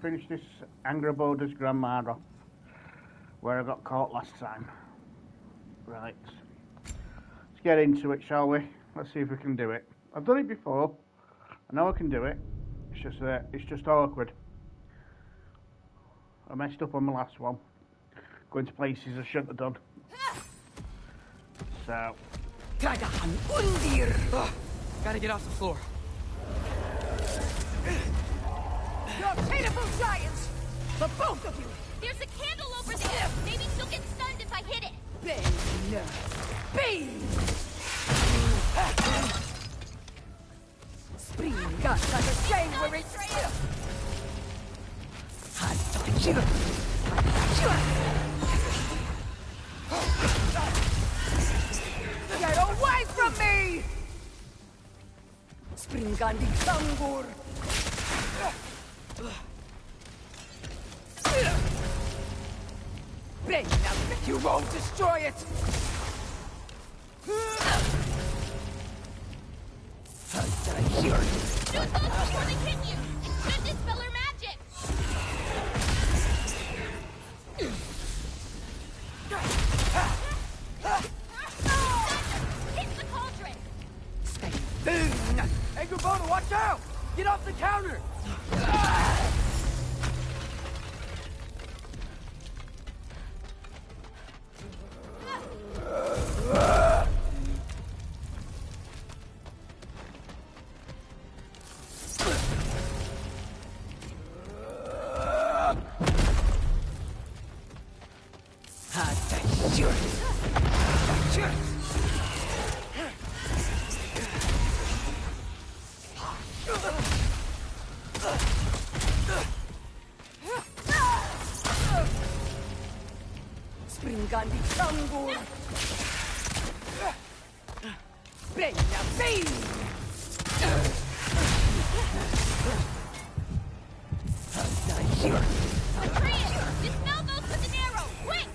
finish this Angraboda's grandma off, where I got caught last time. Right. Let's get into it, shall we? Let's see if we can do it. I've done it before. I know I can do it. It's just awkward. I messed up on my last one. Going to places I shouldn't have done. So. Gotta get off the floor. You're pitiful giants! The both of you! There's a candle over there! Maybe she'll get stunned if I hit it! Spring gun like a shame where it's... Get away from me! Spring gun di Sangur! Bring now, you won't destroy it! Shoot those before they hit you! Should dispel her magic! Hit the cauldron! Stay boom! Hey, Gubona, watch out! Get off the counter! Springan di Sangur! Brenna Bean! Atreus! Dispel those with an arrow! Quick!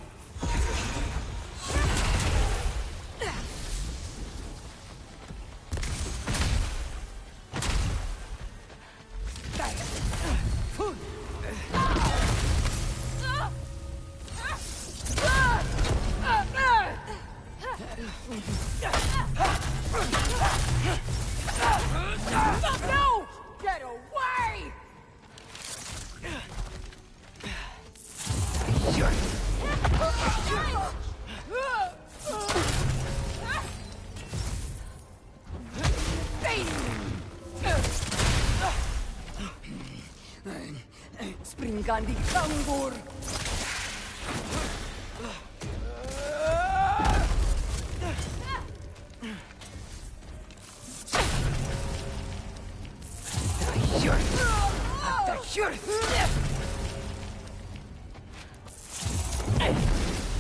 No! Get away! Springan di Sangur!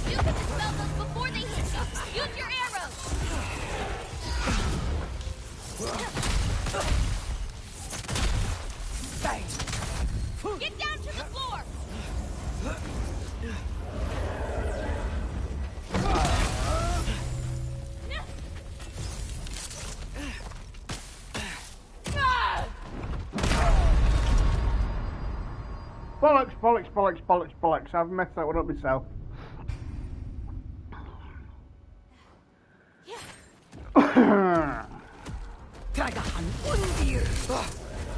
You can dispel those before they hit you! Use your arrows! Get down to the floor! Bollocks, bollocks, bollocks, bollocks, bollocks. I've messed that one up myself.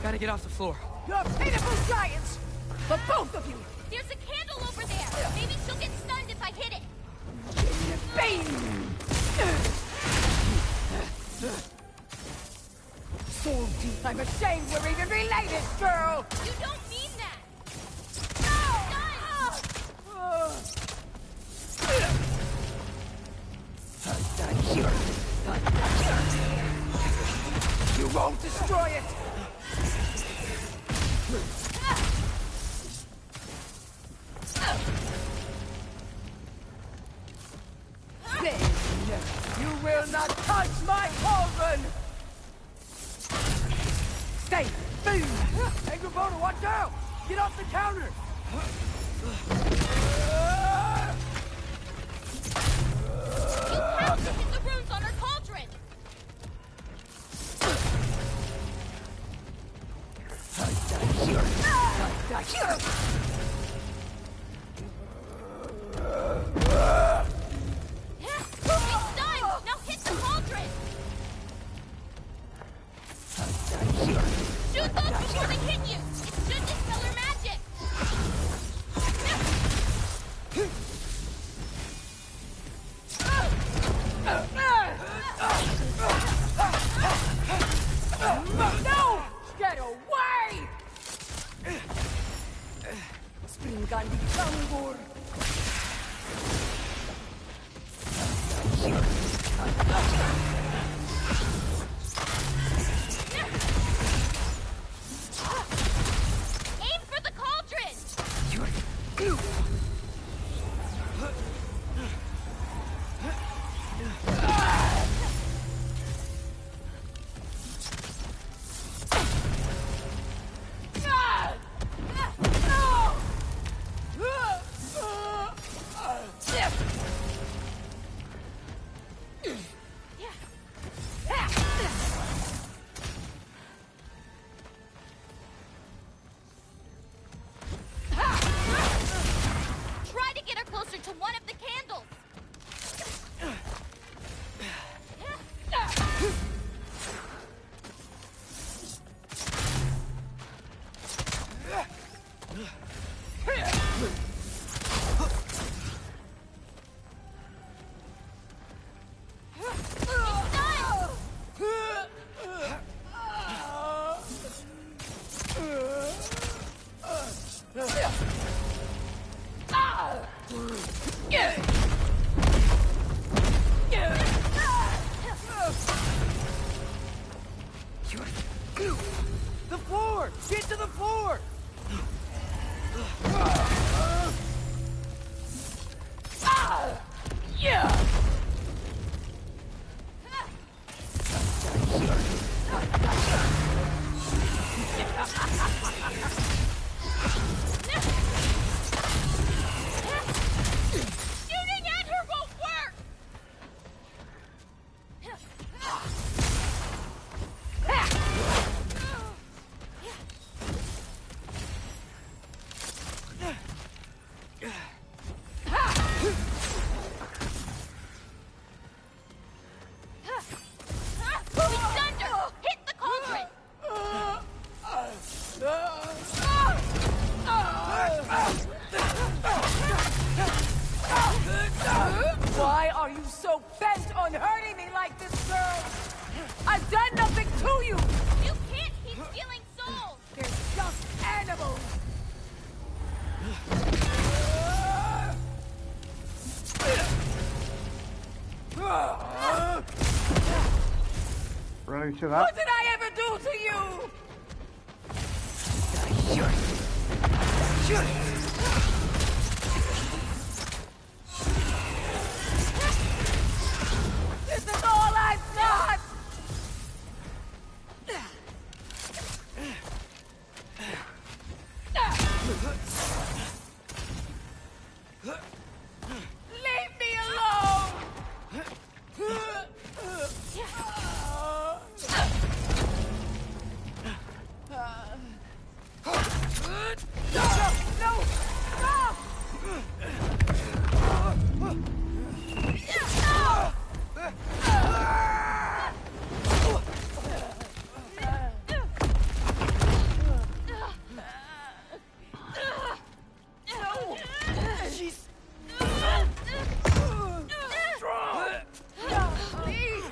Gotta get off the floor. You're pitiful giants! The both of you! There's a candle over there! Maybe she'll get stunned if I hit it! So deep, I'm ashamed we're even related, girl! You don't mean that! You won't destroy it! You will not touch my cauldron! Stay! Boom! Hey, Gubona, watch out! Get off the counter! You have to hit the runes on her cauldron! Now hit the cauldron! Shoot those before they hit you! It should dispel her magic! No! Get away! Springan di tambur! Aim for the cauldron! Try to get her closer to one of the candles! The floor! Get to the floor! Shooting at her won't work! We stunned her! Hit the cauldron! Why are you so bent on hurting me like this, girl? I've done nothing to you! You can't keep stealing souls! They're just animals! Ready to that? What did I ever do to you? This is all I've got! Leave me alone! No! Stop! She's strong! Please!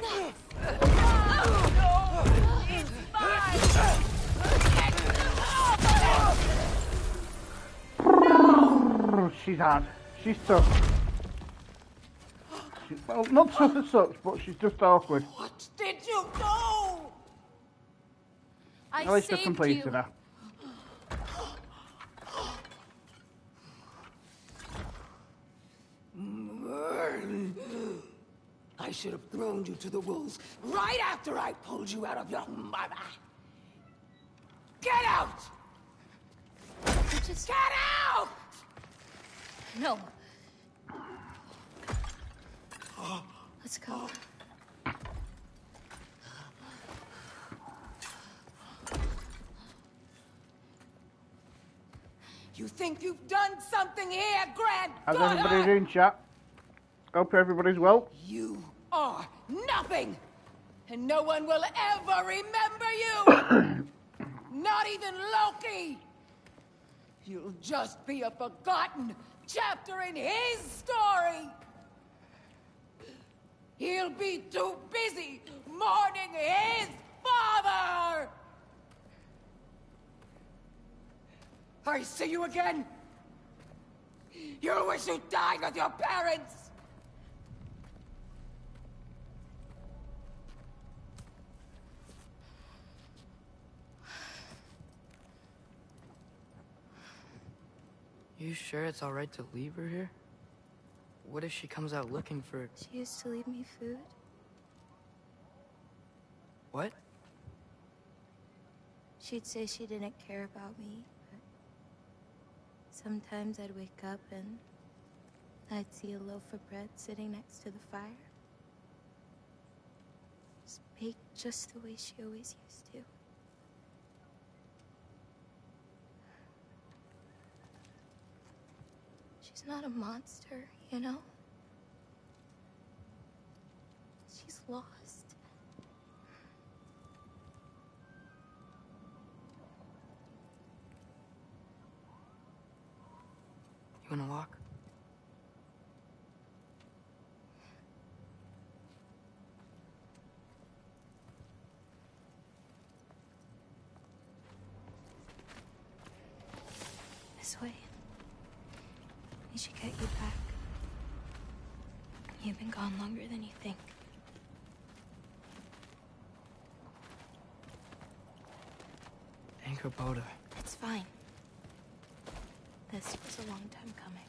No! It's mine! She's hard. She's tough. Well, not tough as such, but she's just awkward. What did you do? I At least I saved completed you. her. I should have thrown you to the wolves right after I pulled you out of your mother. Get out! Just Get out! no. Let's go. You think you've done something here, Grand How's Daughter? everybody doing, chat? Hope everybody's well. You are nothing, and no one will ever remember you. Not even Loki. You'll just be a forgotten chapter in his story. He'll be too busy mourning his father. I see you again. You'll wish you died with your parents. You sure it's all right to leave her here? What if she comes out looking for... She used to leave me food. What? She'd say she didn't care about me, but sometimes I'd wake up and I'd see a loaf of bread sitting next to the fire. It's baked just the way she always used to. She's not a monster, you know? She's lost. You wanna walk? This way. We should get you back. You've been gone longer than you think. Anchor Boda. It's fine. This was a long time coming.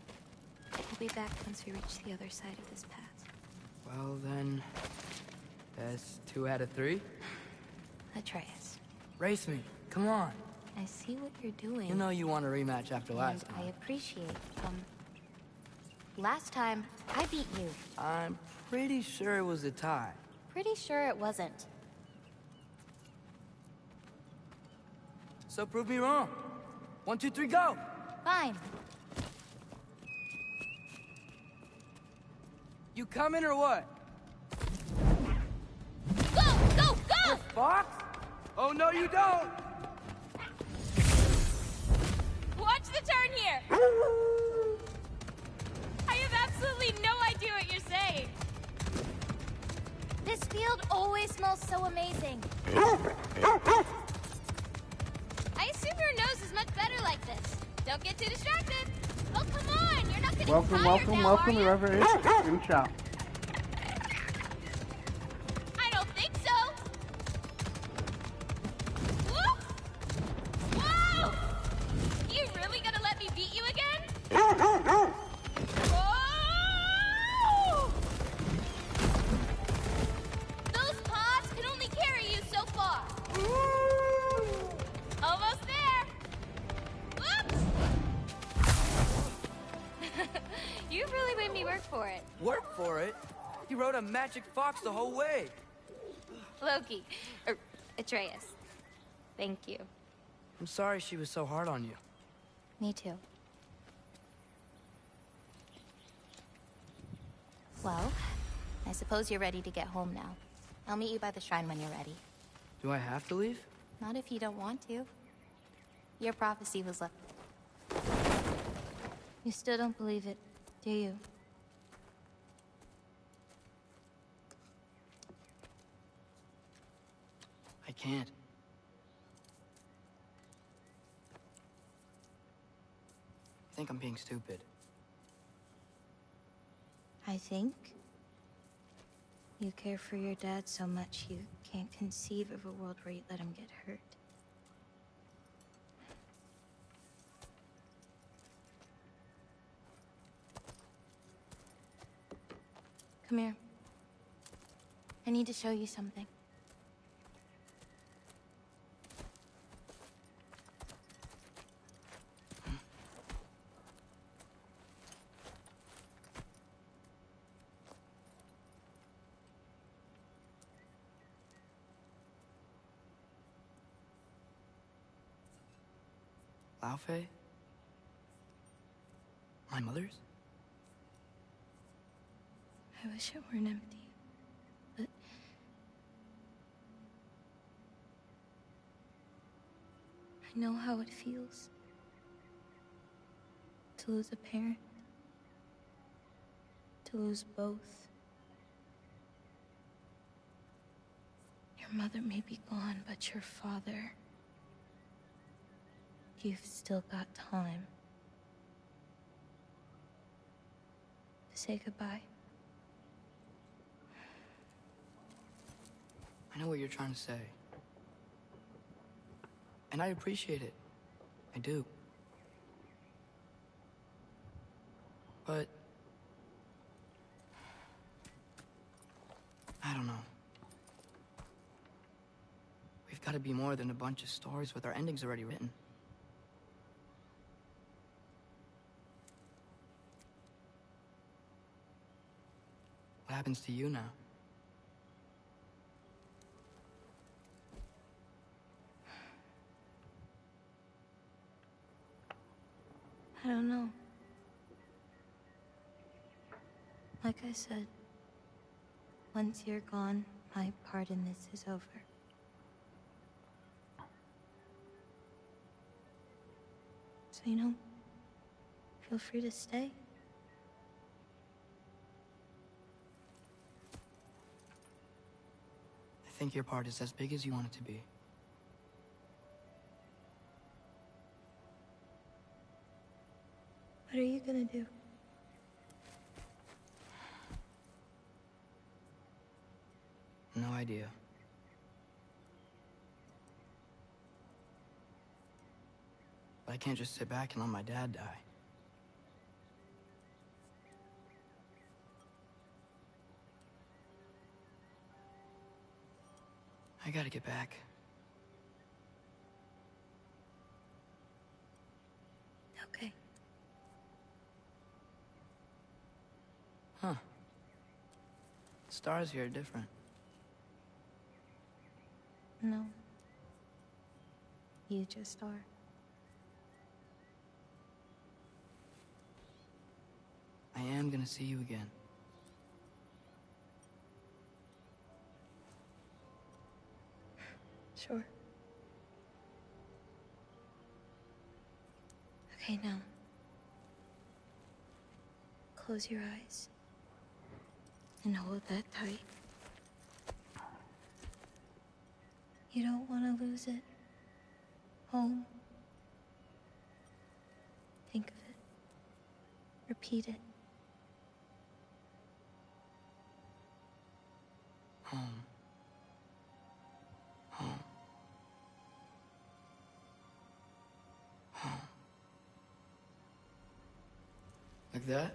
We'll be back once we reach the other side of this path. Well then... that's 2 out of 3? Atreus, Race me. Come on. I see what you're doing. You know you want a rematch after last and time. I appreciate, last time, I beat you. I'm pretty sure it was a tie. Pretty sure it wasn't. So prove me wrong. 1, 2, 3, go! Fine. You coming or what? Go! Go! Go! Fox? Oh, no, you don't! Watch the turn here! I have absolutely no idea what you're saying. This field always smells so amazing. I assume your nose is much better like this. Don't get too distracted. Oh, come on! You're not gonna Welcome, welcome, whoever it is in chat. I don't think so. Whoop! Whoa! You really gonna let me beat you again? Whoa! Those paws can only carry you so far. Almost there. Whoops! You really made me work for it. Work for it? You rode a magic fox the whole way. Loki. Atreus. Thank you. I'm sorry she was so hard on you. Me too. Well, I suppose you're ready to get home now. I'll meet you by the shrine when you're ready. Do I have to leave? Not if you don't want to. Your prophecy was left. You still don't believe it, do you? I can't. I think I'm being stupid. I think you care for your dad so much you can't conceive of a world where you let him get hurt. Come here. I need to show you something. Laufey? My mother's? I wish it weren't empty, but I know how it feels to lose a parent, to lose both. Your mother may be gone, but your father, you've still got time to say goodbye. I know what you're trying to say. And I appreciate it. I do. But... I don't know. We've got to be more than a bunch of stories with our endings already written. What happens to you now? I don't know. Like I said, once you're gone, my part in this is over. So, feel free to stay. I think your part is as big as you want it to be. What are you gonna do? No idea. But I can't just sit back and let my dad die. I gotta get back. Okay. Huh. Stars here are different. No. You just are. I am gonna see you again. Sure. Okay, now. Close your eyes. And hold that tight. You don't want to lose it. Home. Think of it. Repeat it. Home. Home. Home. Like that?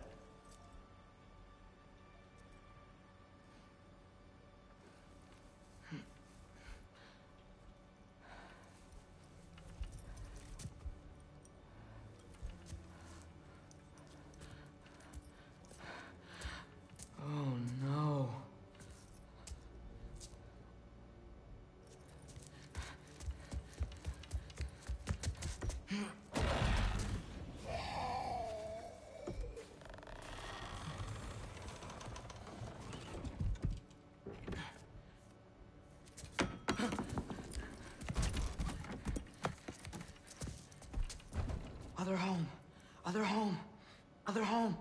Oh no. Other home. Other home. Other home.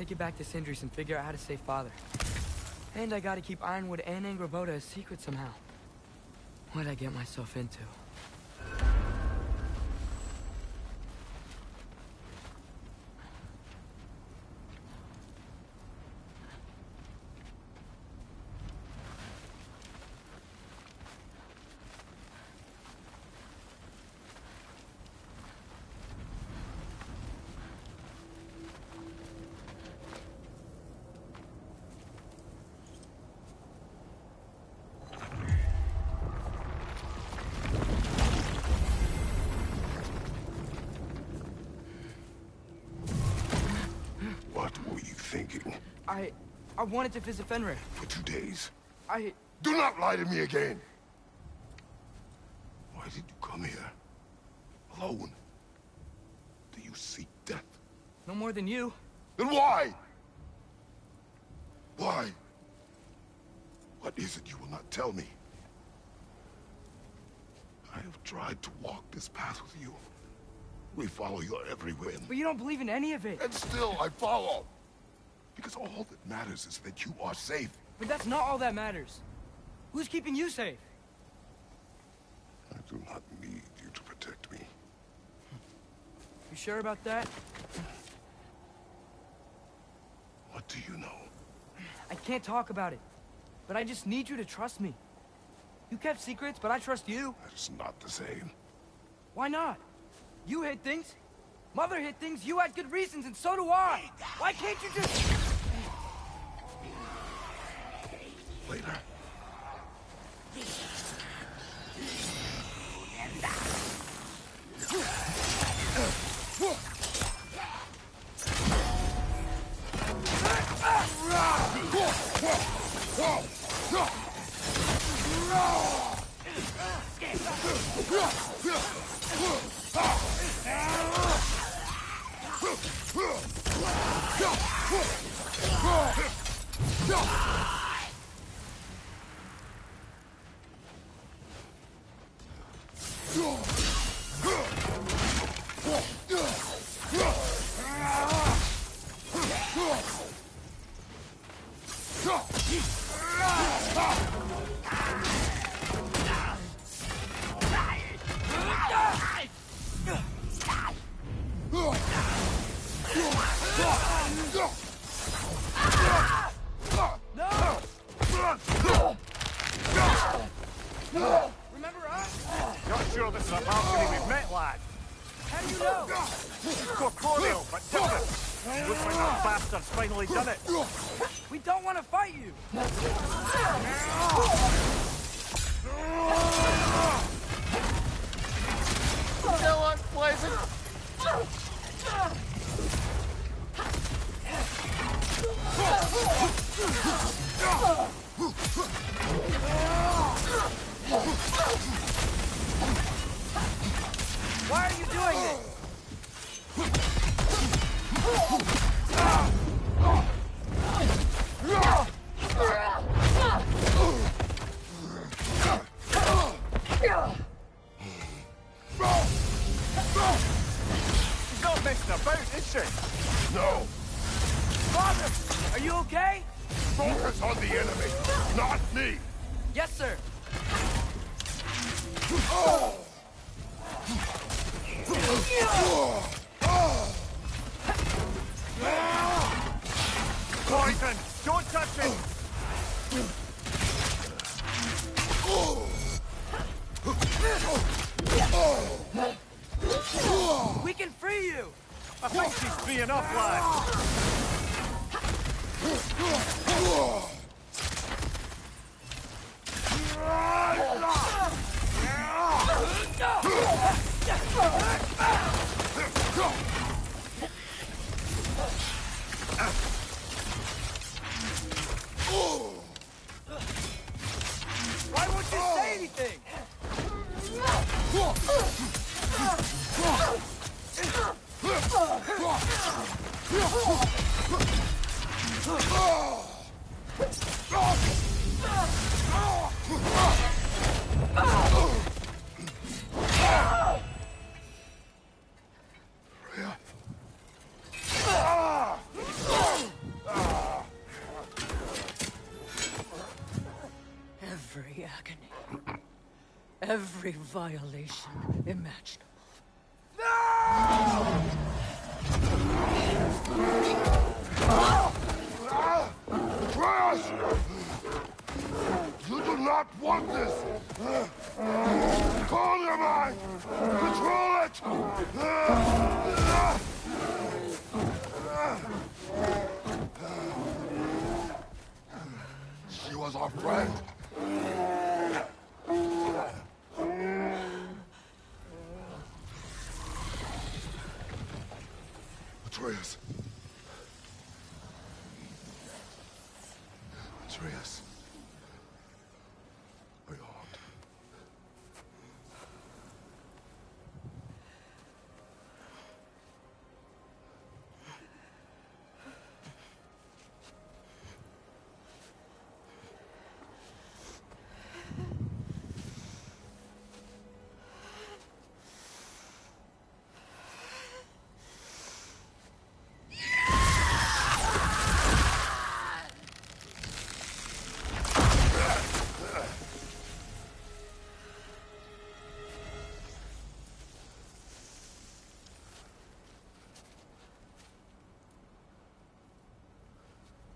get back to Sindri's and figure out how to save Father. And I gotta keep Ironwood and Angrboda a secret somehow. What'd I get myself into? I wanted to visit Fenrir. For 2 days. I... Do not lie to me again! Why did you come here? Alone? Do you seek death? No more than you. Then why? Why? What is it you will not tell me? I have tried to walk this path with you. We follow your every whim. But you don't believe in any of it. And still I follow. Because all that matters is that you are safe. But that's not all that matters. Who's keeping you safe? I do not need you to protect me. You sure about that? What do you know? I can't talk about it. But I just need you to trust me. You kept secrets, but I trust you. That's not the same. Why not? You hid things. Mother hid things. You had good reasons, and so do I. Why can't you just... Later. Remember us? Not sure this is a balcony we've met, lad. How do you know? Corporeal, but different. Looks like that bastard's finally done it. We don't want to fight you. Still unpleasant. Why are you doing this? She's not messing about, is she? No! Father, are you okay? Focus on the enemy, not me! Yes, sir. Poison! Don't touch it! We can free you. I think she's free enough, lad. Why won't you say anything? Every agony. Every violation imaginable. Atreus! You do not want this! Call your mind! Control it! She was our friend. Atreus. Atreus. My God.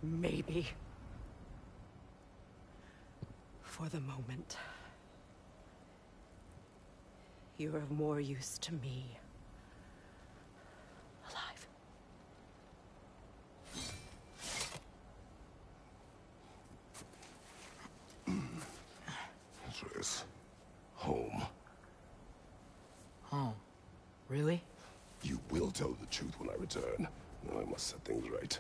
Maybe. For the moment. You're of more use to me. Alive. Atreus. Home. Home? Really? You will tell the truth when I return. Now I must set things right.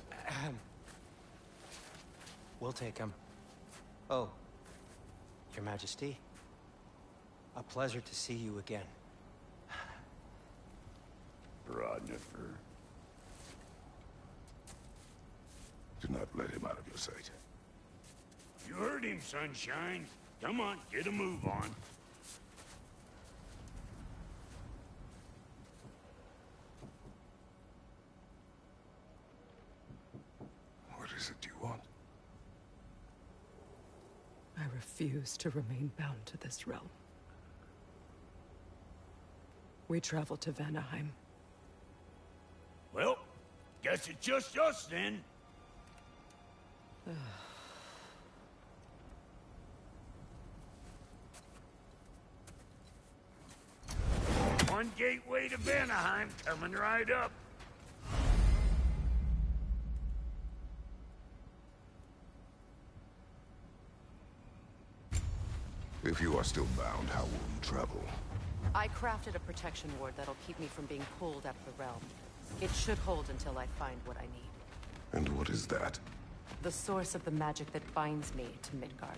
We'll take him. Oh, Your Majesty. A pleasure to see you again. Rodnifer. Do not let him out of your sight. You heard him, Sunshine. Come on, get a move on. What is it you want? I refuse to remain bound to this realm. We travel to Vanaheim. Well, guess it's just us then. One gateway to Vanaheim coming right up. If you are still bound, how will you travel? I crafted a protection ward that'll keep me from being pulled out of the realm. It should hold until I find what I need. And what is that? The source of the magic that binds me to Midgard.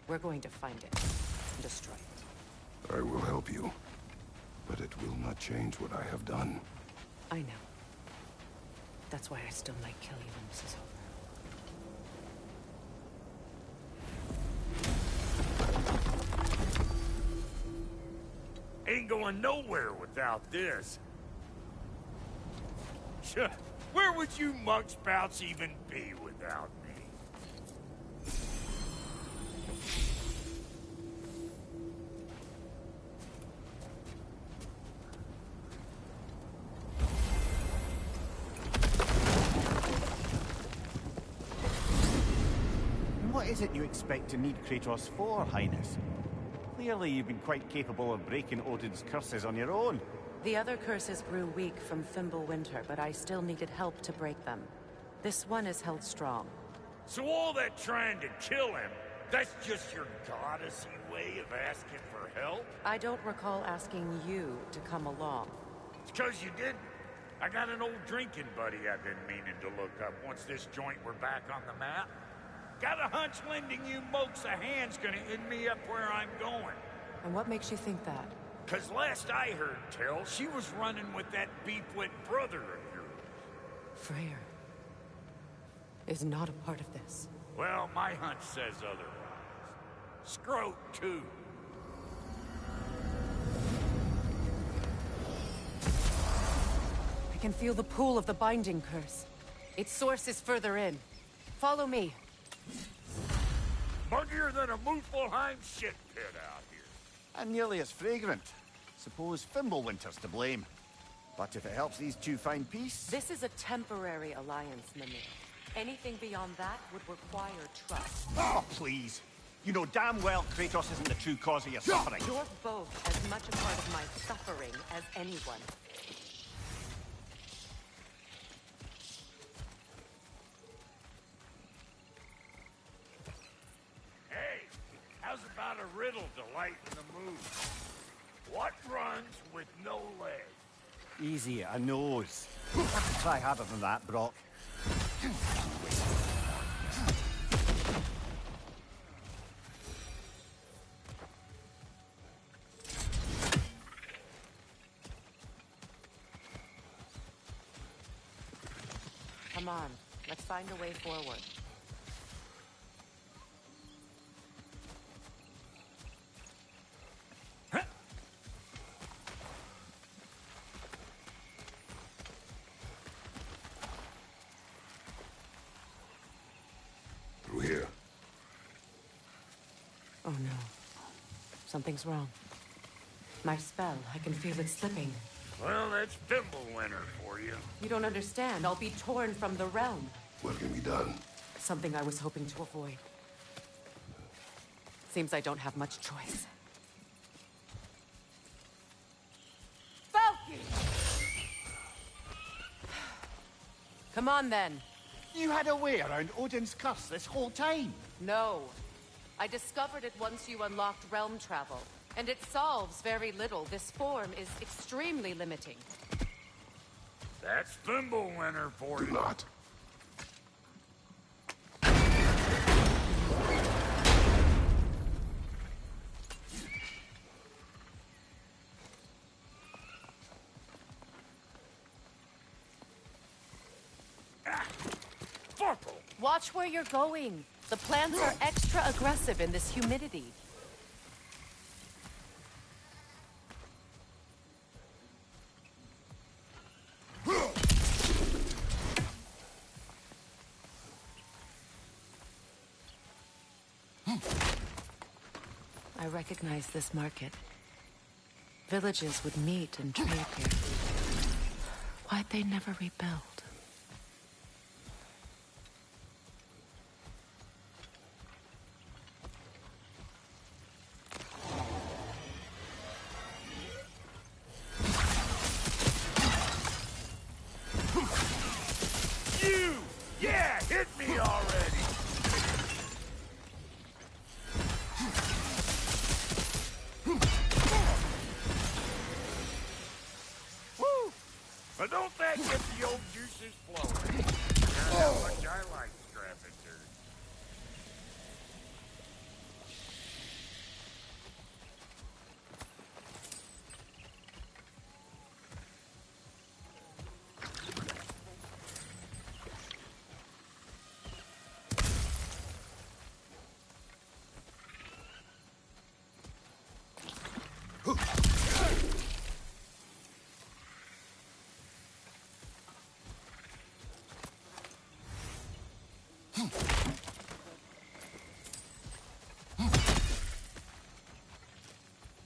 We're going to find it and destroy it. I will help you. But it will not change what I have done. I know. That's why I still might kill you when this is over. Ain't going nowhere without this. Where would you muckspouts even be without me? What is it you expect to need Kratos for, Highness? Clearly you've been quite capable of breaking Odin's curses on your own. The other curses grew weak from Fimbulwinter, but I still needed help to break them. This one is held strong. So all that trying to kill him, that's just your goddessy way of asking for help? I don't recall asking you to come along. It's 'cause you didn't. I got an old drinking buddy I've been meaning to look up once this joint were back on the map. Got a hunch lending you mokes a hand's gonna end me up where I'm going. And what makes you think that? 'Cause last I heard tell, she was running with that beef-wit brother of yours. Freyr is not a part of this. Well, my hunch says otherwise. Scroat, too. I can feel the pull of the binding curse. Its source is further in. Follow me. Bugger your cleaner than a Muspelheim shit pit out here. And nearly as fragrant. Suppose Fimbulwinter's to blame. But if it helps these two find peace... This is a temporary alliance, Mimir. Anything beyond that would require trust. Oh, please. You know damn well Kratos isn't the true cause of your suffering. You're both as much a part of my suffering as anyone. Hey, how's about a riddle to lighten the mood? What runs with no legs? Easy, a nose. Try harder than that, Brock. Come on, let's find a way forward. Through here. Oh no. Something's wrong. My spell, I can feel it slipping. Well, that's Fimbulwinter for you. You don't understand. I'll be torn from the realm. What can be done? Something I was hoping to avoid. Seems I don't have much choice. Falky! Come on, then. You had a way around Odin's curse this whole time? No. I discovered it once you unlocked realm travel. And it solves very little. This form is extremely limiting. That's Fimbulwinter for Do you. not. Fuckle! Watch where you're going. The plants are extra aggressive in this humidity. I recognize this market. Villages would meet and trade here. Why'd they never rebuild? You! Yeah, hit me already! Woo! But don't that get the old juices flowing? That's how much I like scrapping dirt.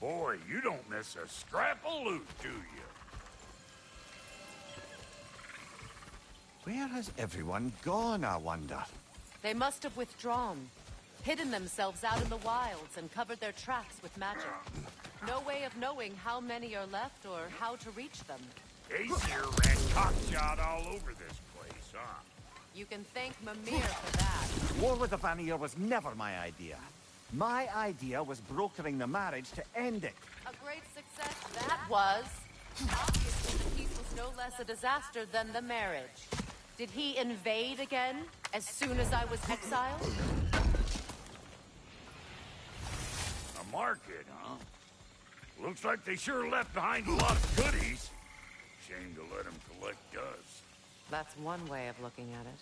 Boy, you don't miss a scrap of loot, do you? Where has everyone gone, I wonder? They must have withdrawn, hidden themselves out in the wilds and covered their tracks with magic. No way of knowing how many are left or how to reach them. Aesir ran cockshot all over this place, huh? You can thank Mimir for that. War with the Vanir was never my idea. My idea was brokering the marriage to end it. A great success that was. Obviously, the peace was no less a disaster than the marriage. Did he invade again as soon as I was exiled? A market, huh? Looks like they sure left behind a lot of goodies. Shame to let them collect dust. That's one way of looking at it.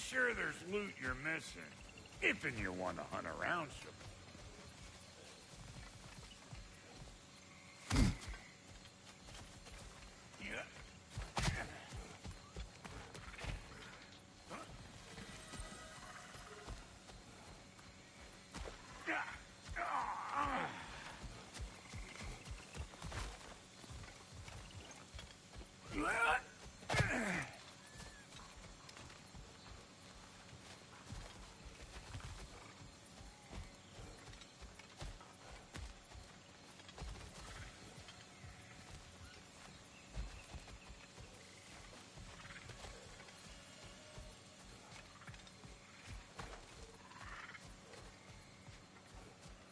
sure there's loot you're missing. If and you want to hunt around some.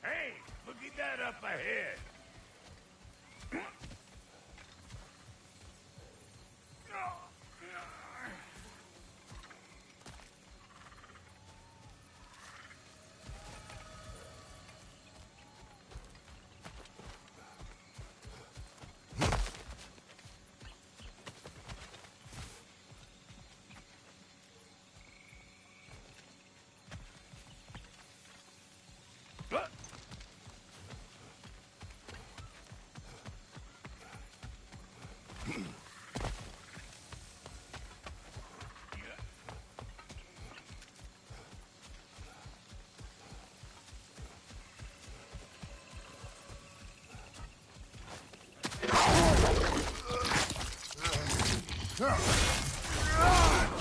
Hey, look at that up ahead.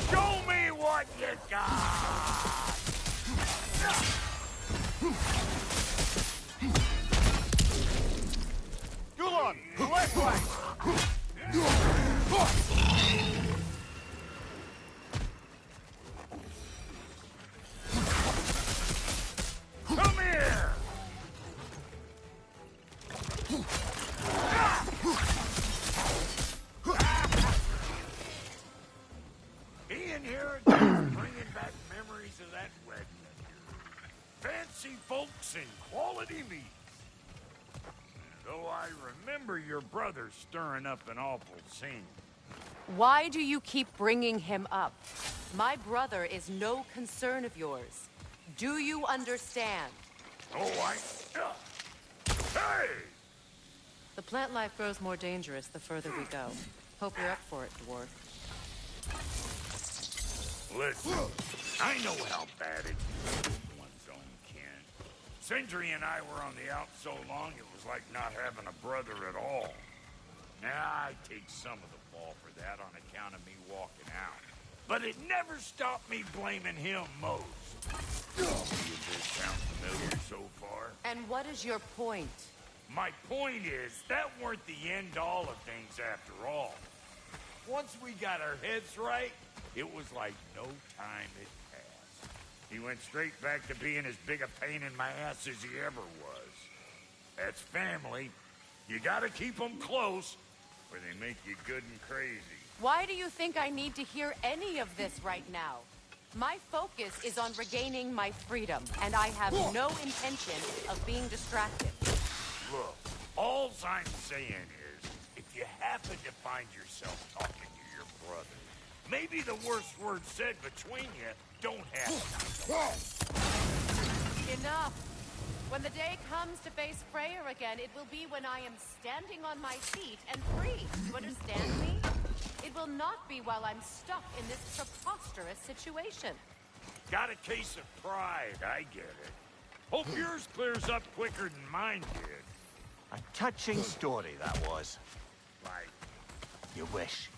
Show me what you got! Gulon, left flank! Come here! He inherited bringing back memories of that wedding. Fancy folks and quality meat. Though I remember your brother stirring up an awful scene. Why do you keep bringing him up? My brother is no concern of yours. Do you understand? Oh, Hey! The plant life grows more dangerous the further we go. Hope you're up for it, dwarf. Listen, I know how bad it is to lose one's own kin. Sindri and I were on the out so long it was like not having a brother at all. Now, I take some of the fall for that on account of me walking out. But it never stopped me blaming him most. Does this sound familiar so far? And what is your point? My point is, that weren't the end-all of things after all. Once we got our heads right, it was like no time had passed. He went straight back to being as big a pain in my ass as he ever was. That's family. You gotta keep them close, or they make you good and crazy. Why do you think I need to hear any of this right now? My focus is on regaining my freedom, and I have no intention of being distracted. Look, all I'm saying is, if you happen to find yourself talking to your brother, maybe the worst words said between you don't have time. Enough! When the day comes to face Freyr again, it will be when I am standing on my feet and free. You understand me? It will not be while I'm stuck in this preposterous situation. Got a case of pride, I get it. Hope yours clears up quicker than mine did. A touching story, that was. Like, You wish.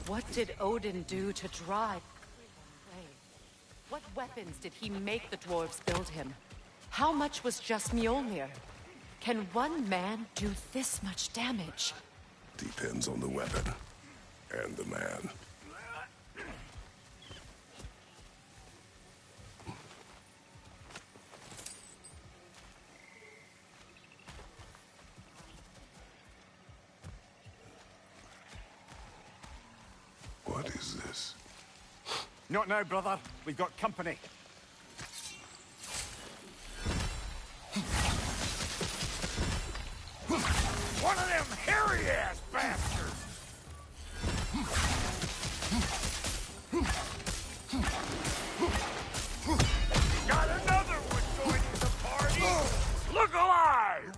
What did Odin do to drive away? What weapons did he make the dwarves build him? How much was just Mjolnir? Can one man do this much damage? Depends on the weapon and the man. What is this? Not now, brother. We've got company. One of them hairy-ass bastards! Got another one joining the party! Look alive!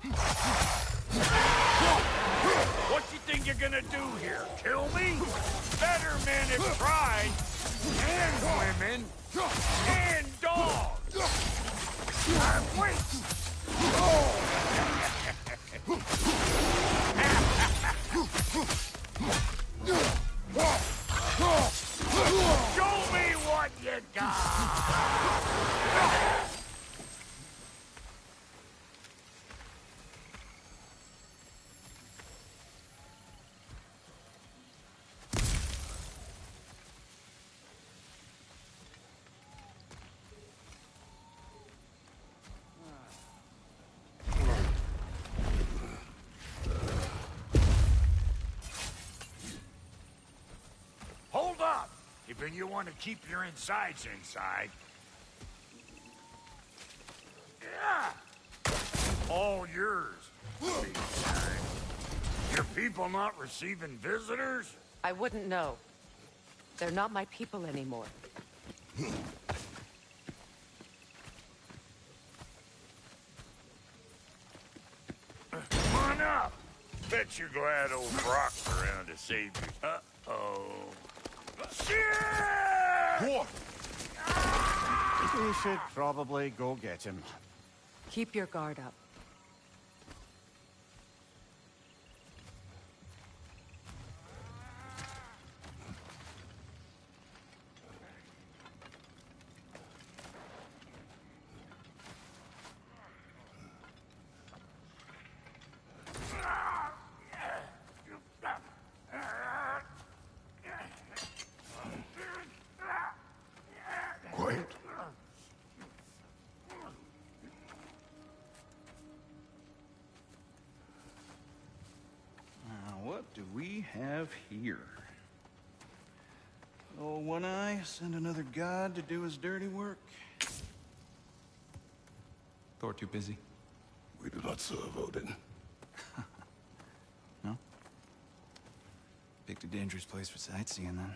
What you think you're gonna do here? Kill me? Better men have tried! And women! And dogs! I'm weak! Show me what you got! Hold up! If you want to keep your insides inside. Yeah! All yours. Your people not receiving visitors? I wouldn't know. They're not my people anymore. Come on up! Bet you're glad old Brock's around to save you. Uh-oh. Shit! What? We should probably go get him. Keep your guard up. Quiet. What do we have here? Oh, One Eye, send another god to do his dirty work. Thor too busy? We do not serve Odin. No? Picked a dangerous place for sightseeing, then.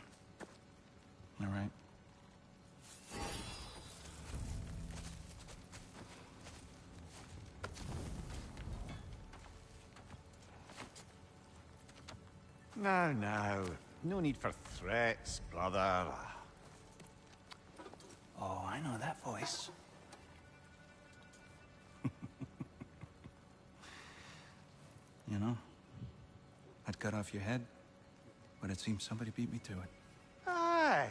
All right. Now, now. No need for threats, brother. Oh, I know that voice. You know, I'd cut off your head, but it seems somebody beat me to it. Aye.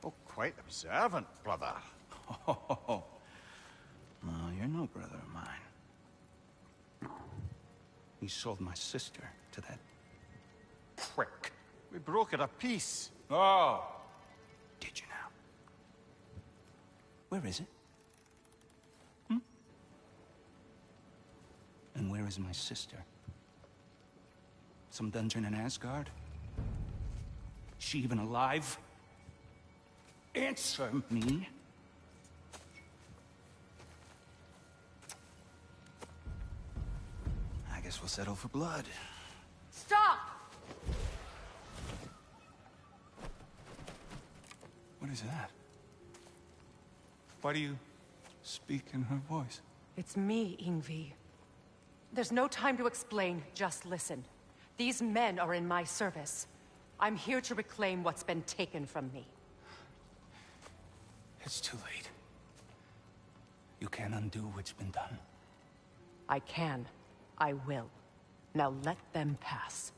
Oh, quite observant, brother. Oh, no, you're no brother of mine. He sold my sister to that prick. We broke it a piece. Oh! Did you now? Where is it? And where is my sister? Some dungeon in Asgard? Is she even alive? Answer me. I guess we'll settle for blood. Stop! What is that? Why do you speak in her voice? It's me, Ingvi. There's no time to explain, just listen. These men are in my service. I'm here to reclaim what's been taken from me. It's too late. You can't undo what's been done. I can. I will. Now let them pass.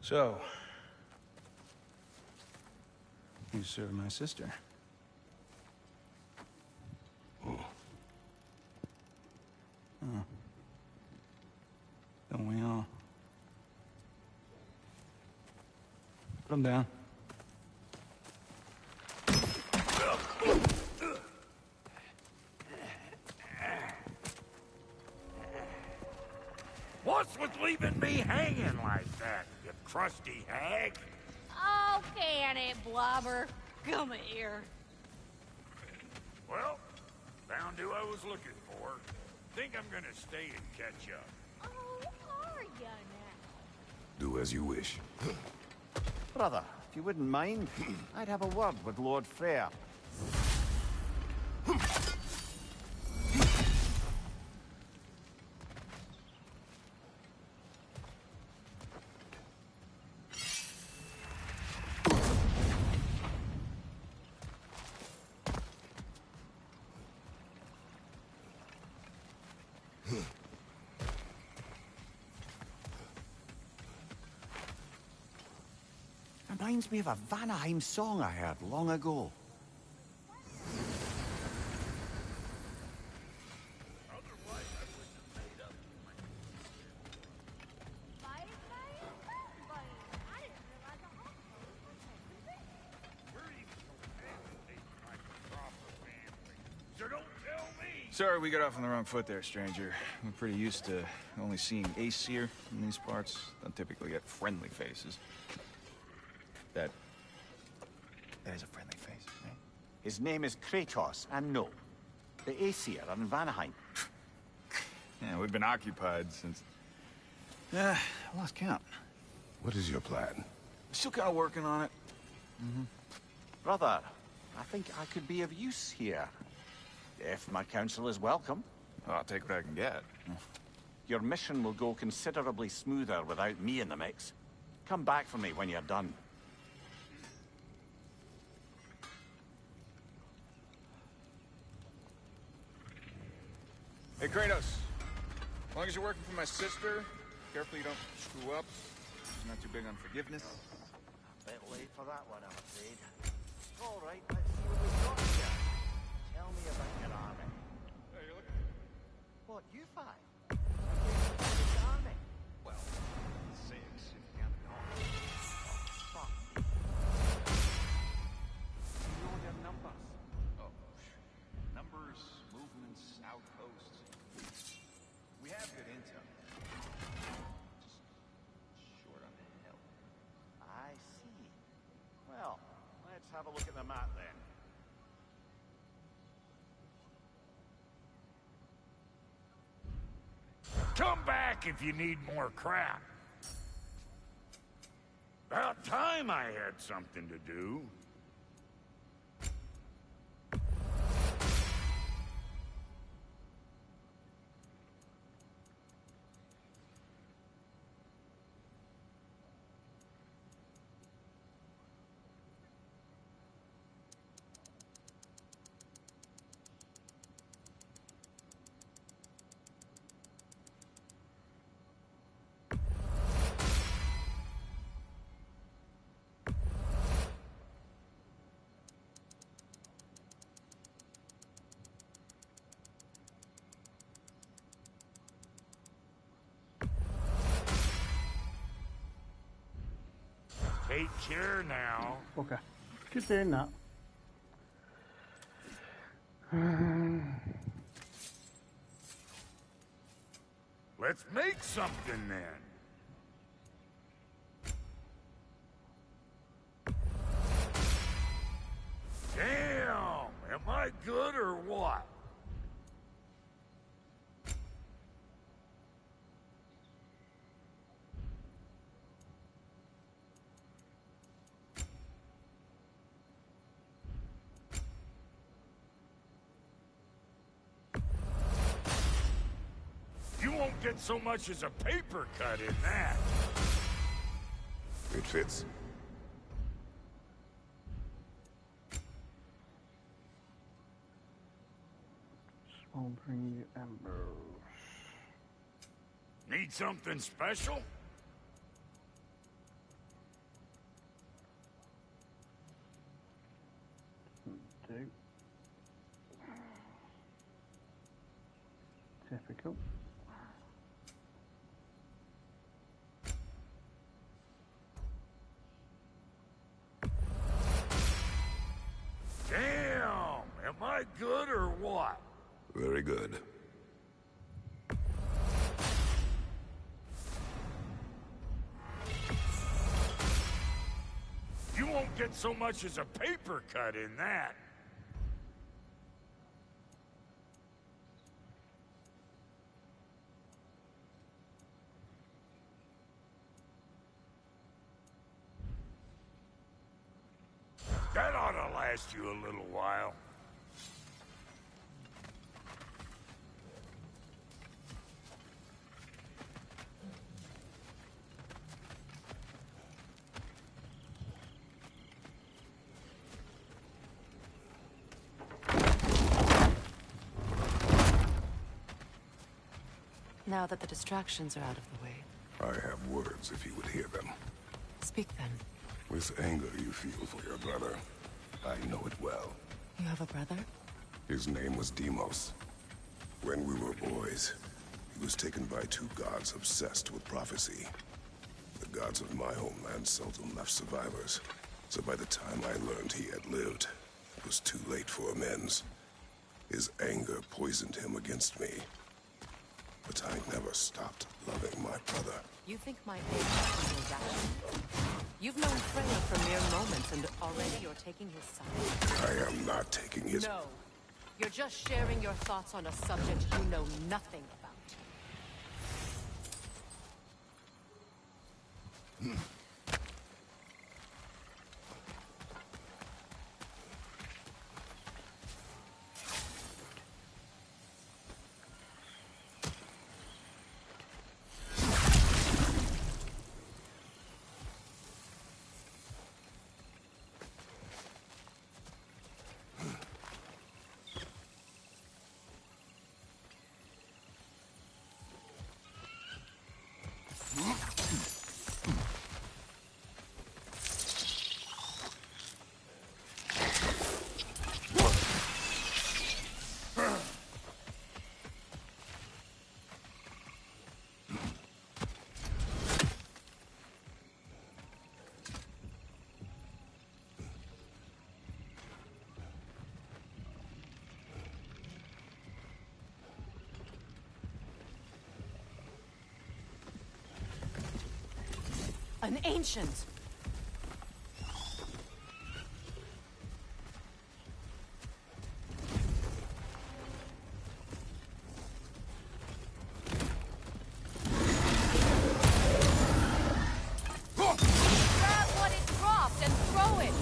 So, you serve my sister. Oh. Don't we all? Put him down. What's with leaving me hanging like that, you crusty hag? Oh, can it, Blobber? Come here. Well, found who I was looking for. Think I'm gonna stay and catch up. Oh, are ya now? Do as you wish. Brother, if you wouldn't mind, I'd have a word with Lord Freyr. Reminds me of a Vanaheim song I heard long ago. So don't tell me. Sorry, we got off on the wrong foot there, stranger. We're pretty used to only seeing Aesir in these parts. Don't typically get friendly faces. That is a friendly face, right? His name is Kratos, and no, the Aesir are in Vanaheim. Yeah, we've been occupied since... I lost count. What is your plan? Still kind of working on it. Brother, I think I could be of use here. If my counsel is welcome. I'll take what I can get. Your mission will go considerably smoother without me in the mix. Come back for me when you're done. Hey, Kratos. As long as you're working for my sister, careful you don't screw up. She's not too big on forgiveness. A bit late for that one, I'm afraid. All right, let's see what we've got here. Tell me about your army. Hey, you're looking... What, you five? Your army? Well, 6 if you count the army. Fuck. You know your numbers. Oh, numbers, movements, outposts. We have good intel. Just short on help. I see. Well, let's have a look at the map then. Come back if you need more crap. About time I had something to do. Take care now. Okay. Keep doing that. Let's make something then. Damn! Am I good or what? get so much as a paper cut in that. It fits. Smoldering embers. Need something special? Do. Typical. Damn! Am I good or what? Very good. You won't get so much as a paper cut in that. That ought to last you a little while. Now that the distractions are out of the way. I have words if you would hear them. Speak then. This anger you feel for your brother, I know it well. You have a brother? His name was Deimos. When we were boys, he was taken by two gods obsessed with prophecy. The gods of my homeland seldom left survivors, so by the time I learned he had lived, it was too late for amends. His anger poisoned him against me. But I never stopped loving my brother. You think my age is irrational? You've known Freya for mere moments, and already you're taking his side. I am not taking his... No. You're just sharing your thoughts on a subject you know nothing about. An ancient! Grab what it dropped and throw it!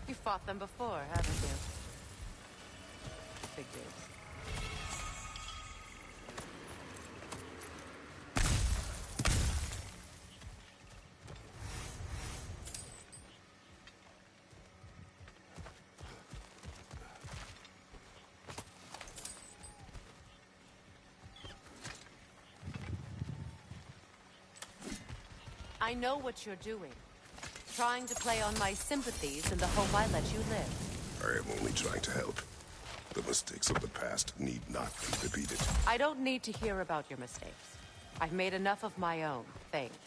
You fought them before, haven't you? Figures. I know what you're doing. Trying to play on my sympathies in the hope I let you live. I am only trying to help. The mistakes of the past need not be repeated. I don't need to hear about your mistakes. I've made enough of my own, thanks.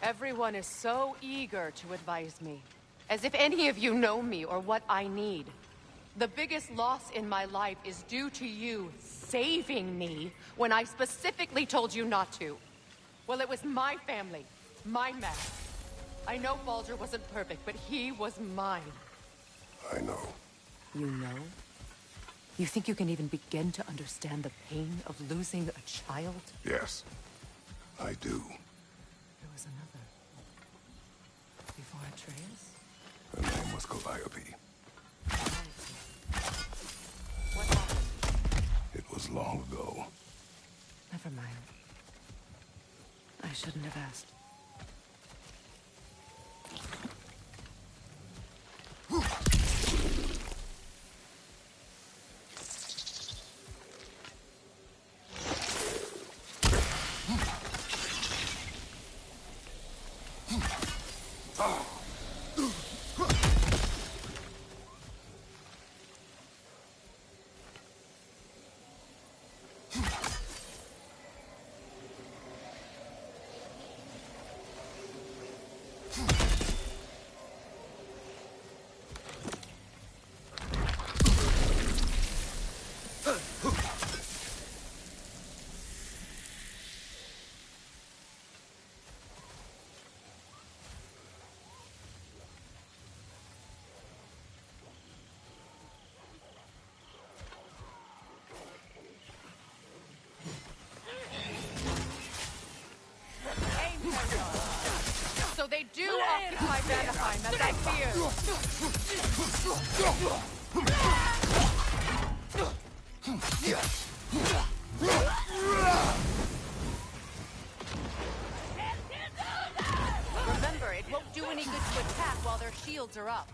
Everyone is so eager to advise me. As if any of you know me or what I need. The biggest loss in my life is due to you saving me when I specifically told you not to. Well, it was my family, my mess. I know Baldur wasn't perfect, but he was mine. I know. You know? You think you can even begin to understand the pain of losing a child? Yes, I do. There was another. Before Atreus? Her name was Calliope. What happened? It was long ago. Never mind. I shouldn't have asked. So they do occupy Vanaheim, as I feared. Remember, it won't do any good to attack while their shields are up.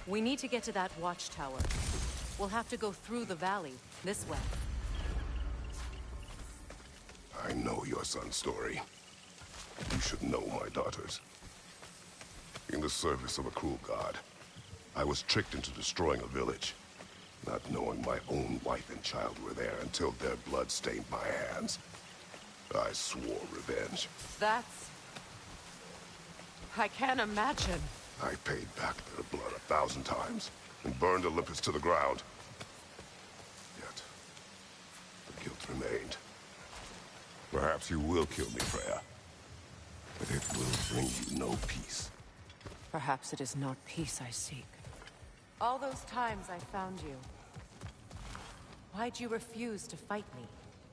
We need to get to that watchtower. We'll have to go through the valley, this way. I know your son's story. You should know my daughter's. In the service of a cruel god, I was tricked into destroying a village, not knowing my own wife and child were there until their blood stained my hands. I swore revenge. That's... I can't imagine. I paid back their blood 1,000 times and burned Olympus to the ground. Yet, the guilt remained. Perhaps you will kill me, Freya, but it will bring you no peace. Perhaps it is not peace I seek. All those times I found you, why'd you refuse to fight me?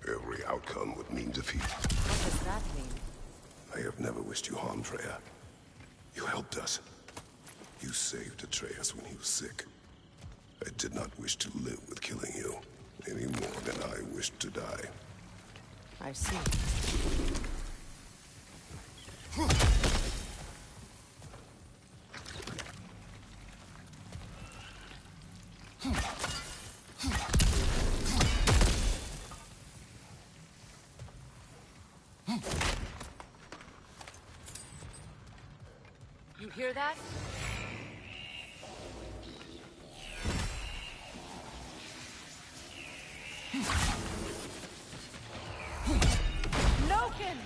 Every outcome would mean defeat. What does that mean? I have never wished you harm, Freya. You helped us. You saved Atreus when he was sick. I did not wish to live with killing you, any more than I wished to die. I see. You hear that? Noken!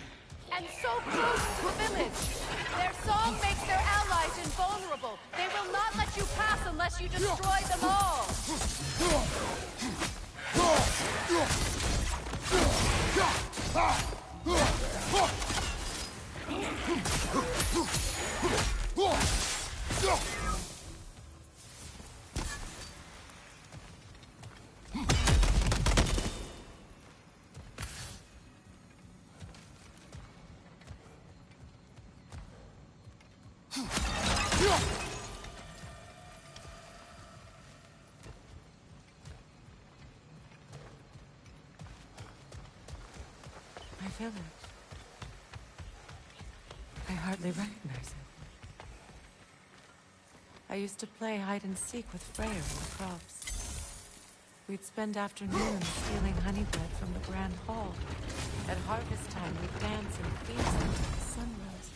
And so close to the village! Their song makes their allies invulnerable. They will not let you pass unless you destroy them all! My village. I hardly recognize it. I used to play hide and seek with Freya in the crops. We'd spend afternoons stealing honey bread from the Grand Hall. At harvest time, we'd dance and feast until the sun rose.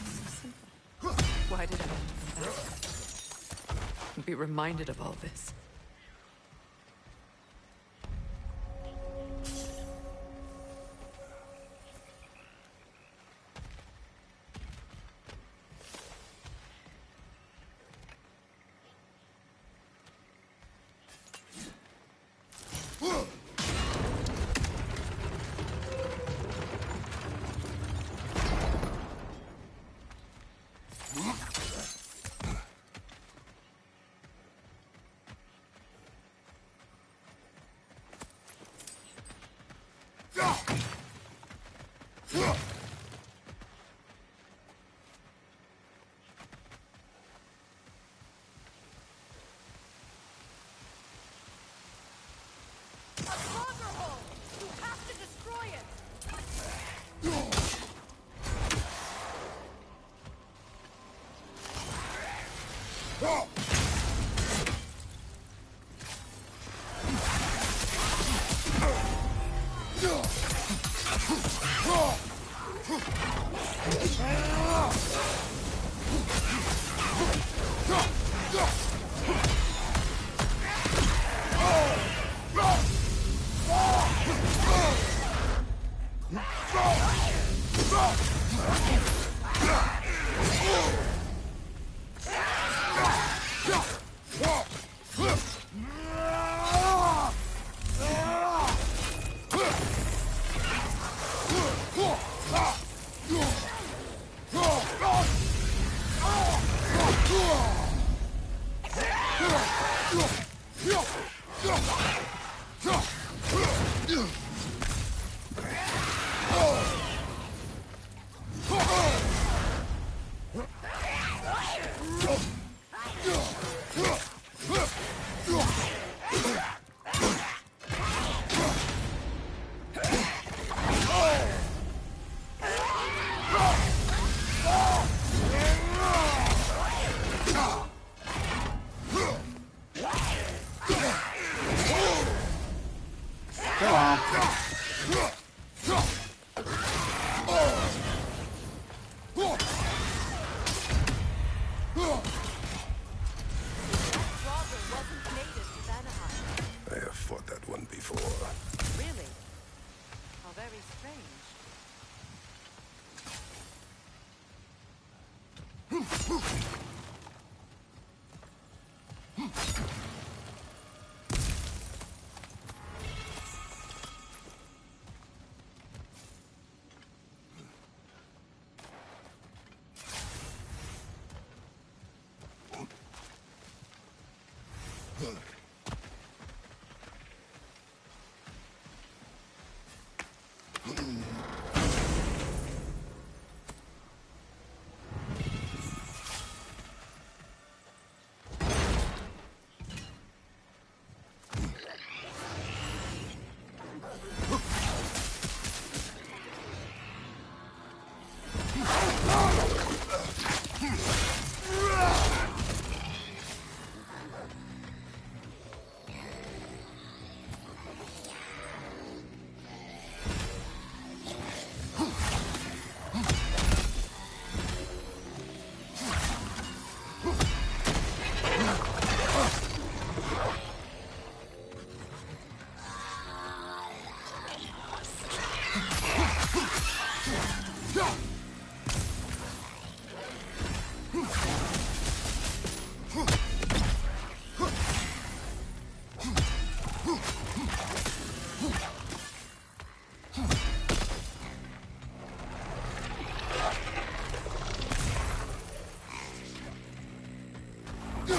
So simple. Why did I want to come back? And be reminded of all this? The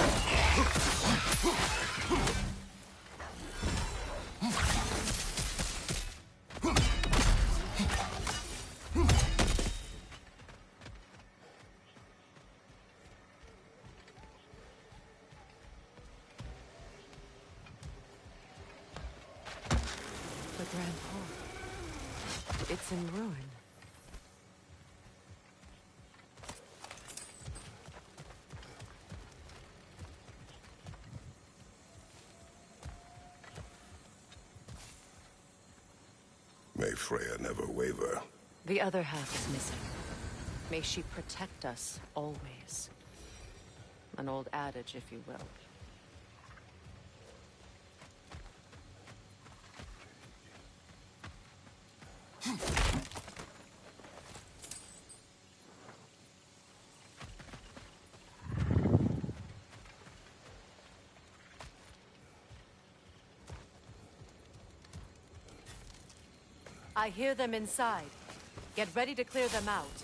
Grand Hall. It's in ruin. May Freya never waver. The other half is missing. May she protect us always. An old adage, if you will. I hear them inside. Get ready to clear them out.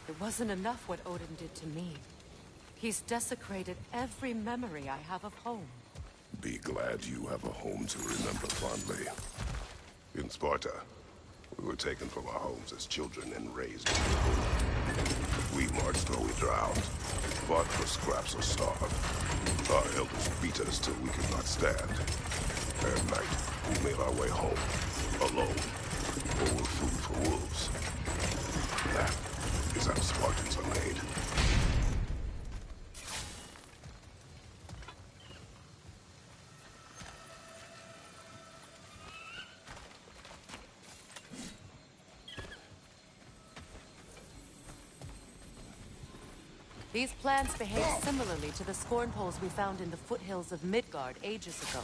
It wasn't enough what Odin did to me. He's desecrated every memory I have of home. Be glad you have a home to remember fondly. In Sparta, we were taken from our homes as children and raised in the womb. We marched or we drowned, fought for scraps or starved. Our elders beat us till we could not stand. At night, we made our way home, alone, or were food for wolves. That is how Spartans are made. These plants behave similarly to the scorn poles we found in the foothills of Midgard ages ago.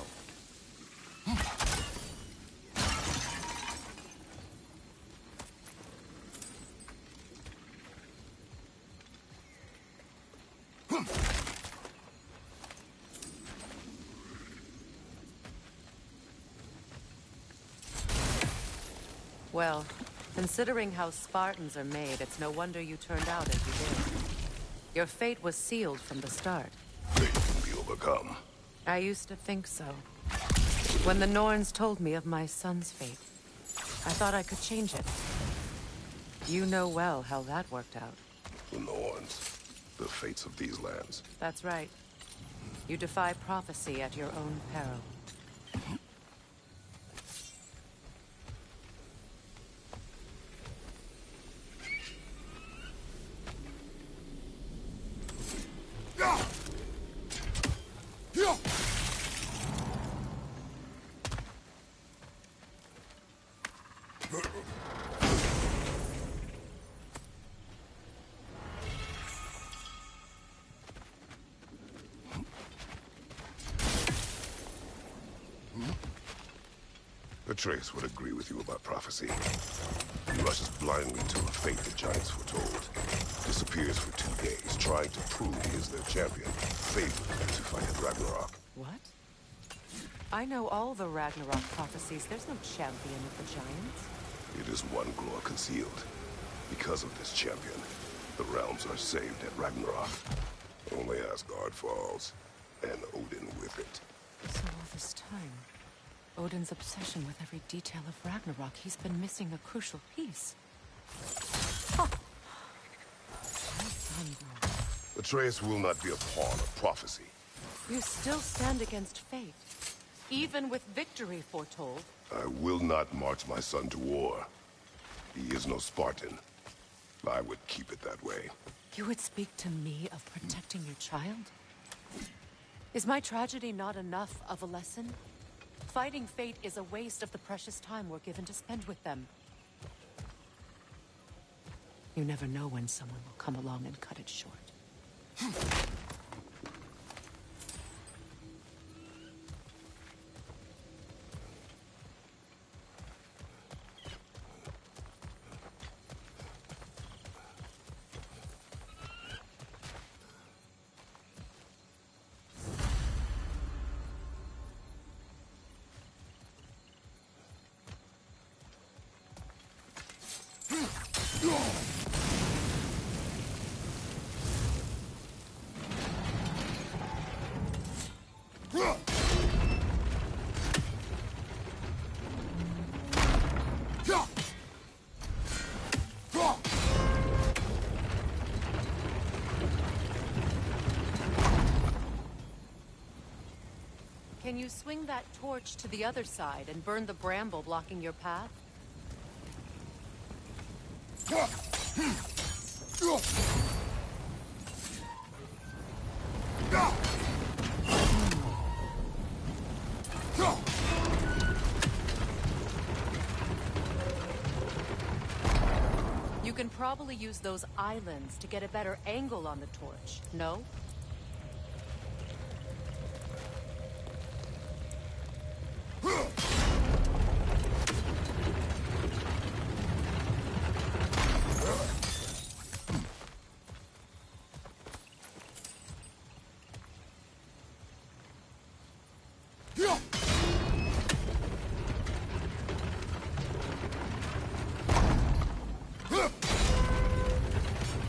Well, considering how Spartans are made, it's no wonder you turned out as you did. Your fate was sealed from the start. Fate can be overcome. I used to think so. When the Norns told me of my son's fate. I thought I could change it. You know well how that worked out. The Norns. The fates of these lands. That's right. You defy prophecy at your own peril. Atreus would agree with you about prophecy. He rushes blindly to a fate the giants foretold. Disappears for 2 days, trying to prove he is their champion, favored to fight at Ragnarok. What? I know all the Ragnarok prophecies. There's no champion of the giants. It is one glory concealed. Because of this champion, the realms are saved at Ragnarok. Only Asgard falls, and Odin with it. So all this time, Odin's obsession with every detail of Ragnarok, he's been missing a crucial piece. Huh. My son, bro. Atreus will not be a pawn of prophecy. You still stand against fate, even with victory foretold. I will not march my son to war. He is no Spartan. I would keep it that way. You would speak to me of protecting your child? Is my tragedy not enough of a lesson? Fighting fate is a waste of the precious time we're given to spend with them. You never know when someone will come along and cut it short. Can you swing that torch to the other side and burn the bramble blocking your path? You can probably use those islands to get a better angle on the torch, no?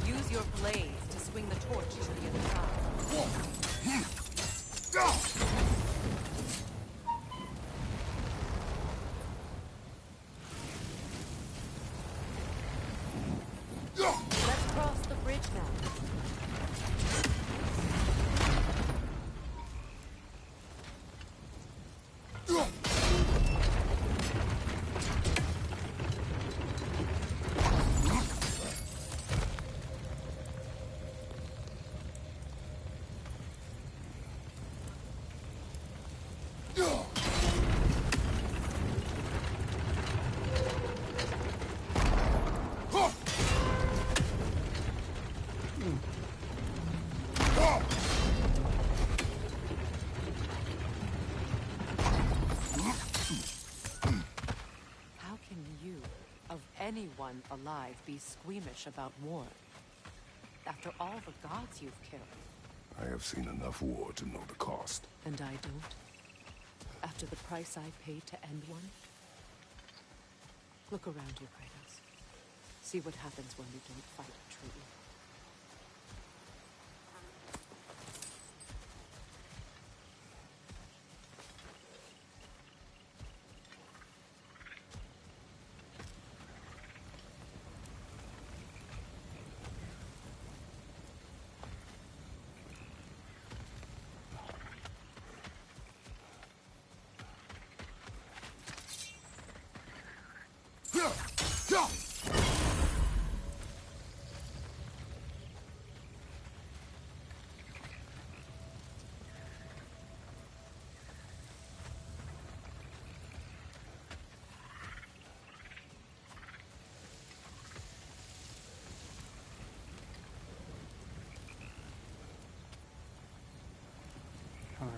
Use your blades to swing the torch to the other side. Let's cross the bridge now. How can you, of anyone alive, be squeamish about war? After all the gods you've killed. I have seen enough war to know the cost. And I don't? After the price I paid to end one? Look around you, Kratos. See what happens when we don't fight truly.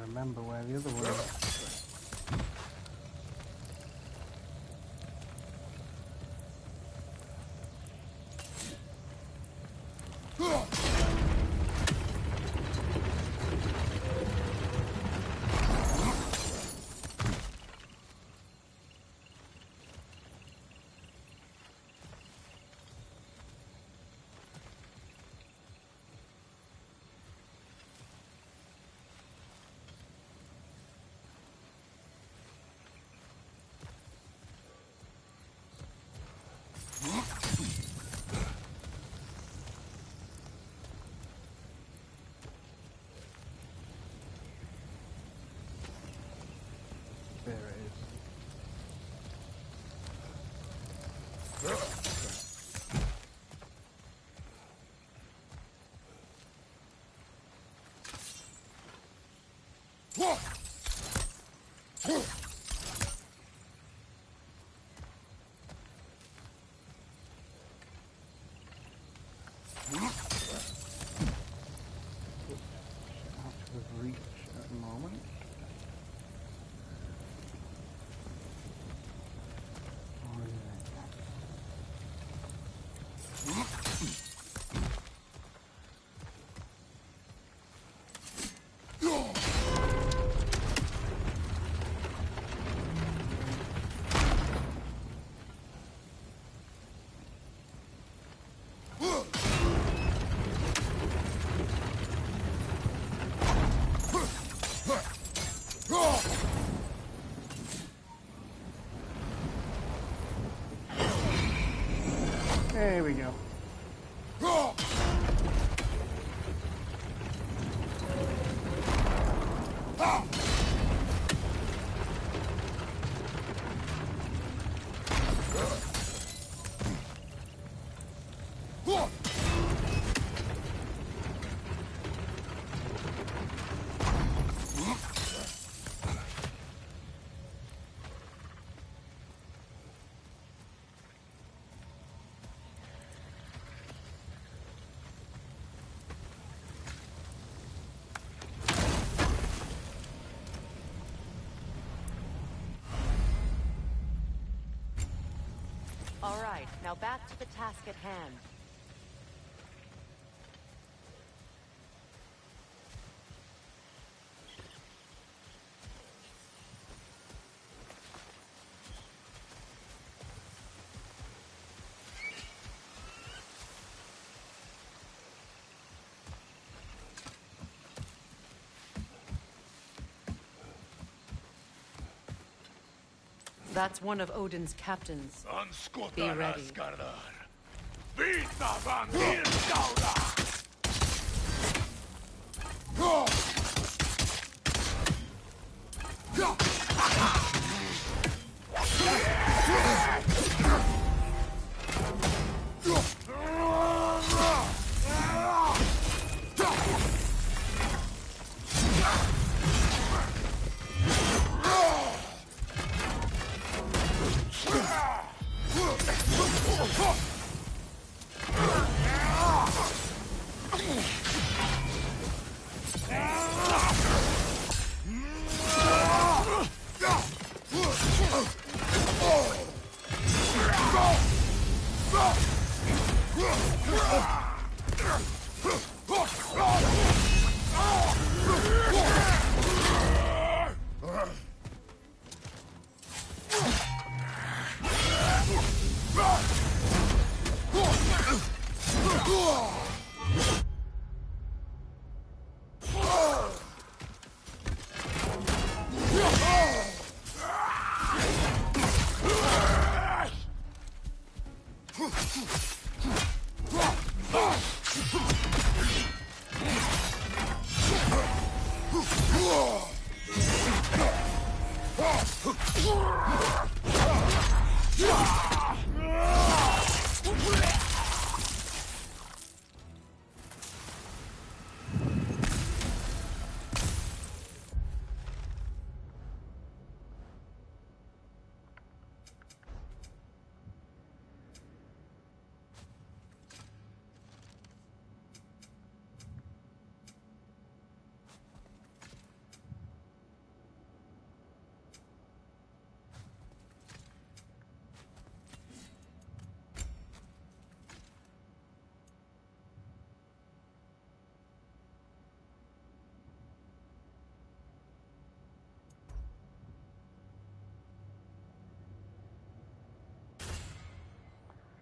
remember where the other one is. There it is. Out of reach at the moment. There we go. All right, now back to the task at hand. That's one of Odin's captains. Be ready. Vita van Hirschauer!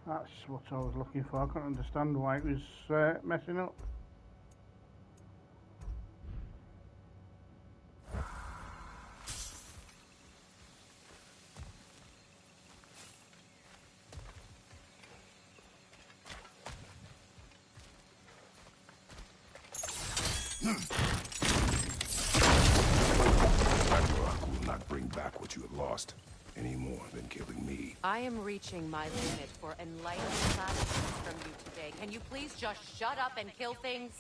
That's what I was looking for. I couldn't understand why it was messing up. Ragnarock will not bring back what you have lost, any more than killing me. I am reaching my limit for enlightened platitudes from you today. Can you please just shut up and kill things?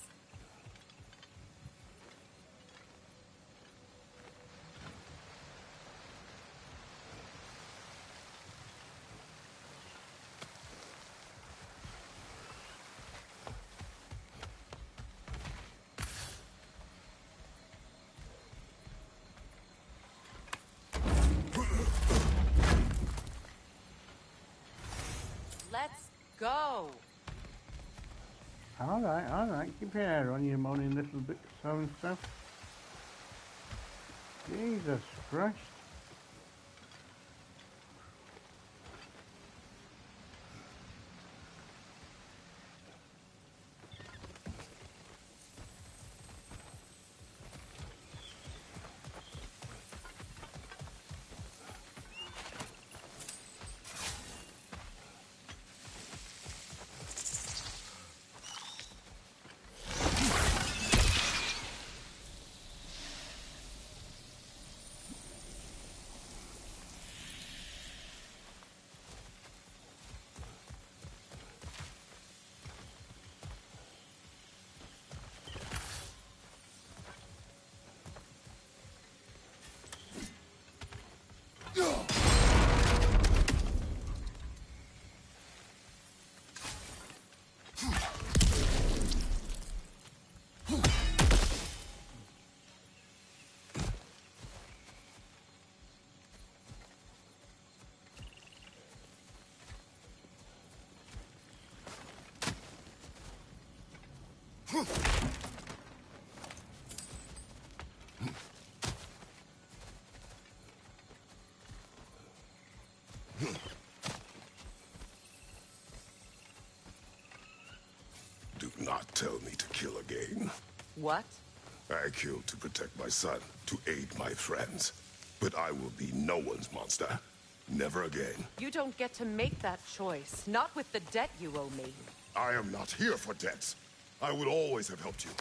Let's go. All right. Keep your hair on, you moaning little bit so and stuff. Jesus Christ. Do not tell me to kill again. What? I killed to protect my son, to aid my friends. But I will be no one's monster. Never again. You don't get to make that choice. Not with the debt you owe me. I am not here for debts. I would always have helped you.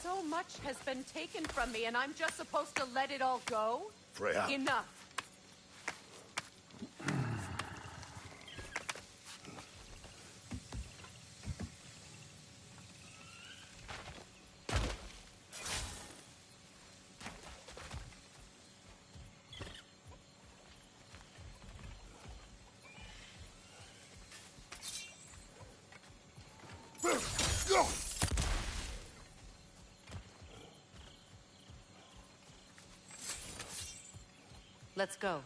So much has been taken from me, and I'm just supposed to let it all go? Freya. Enough. Let's go.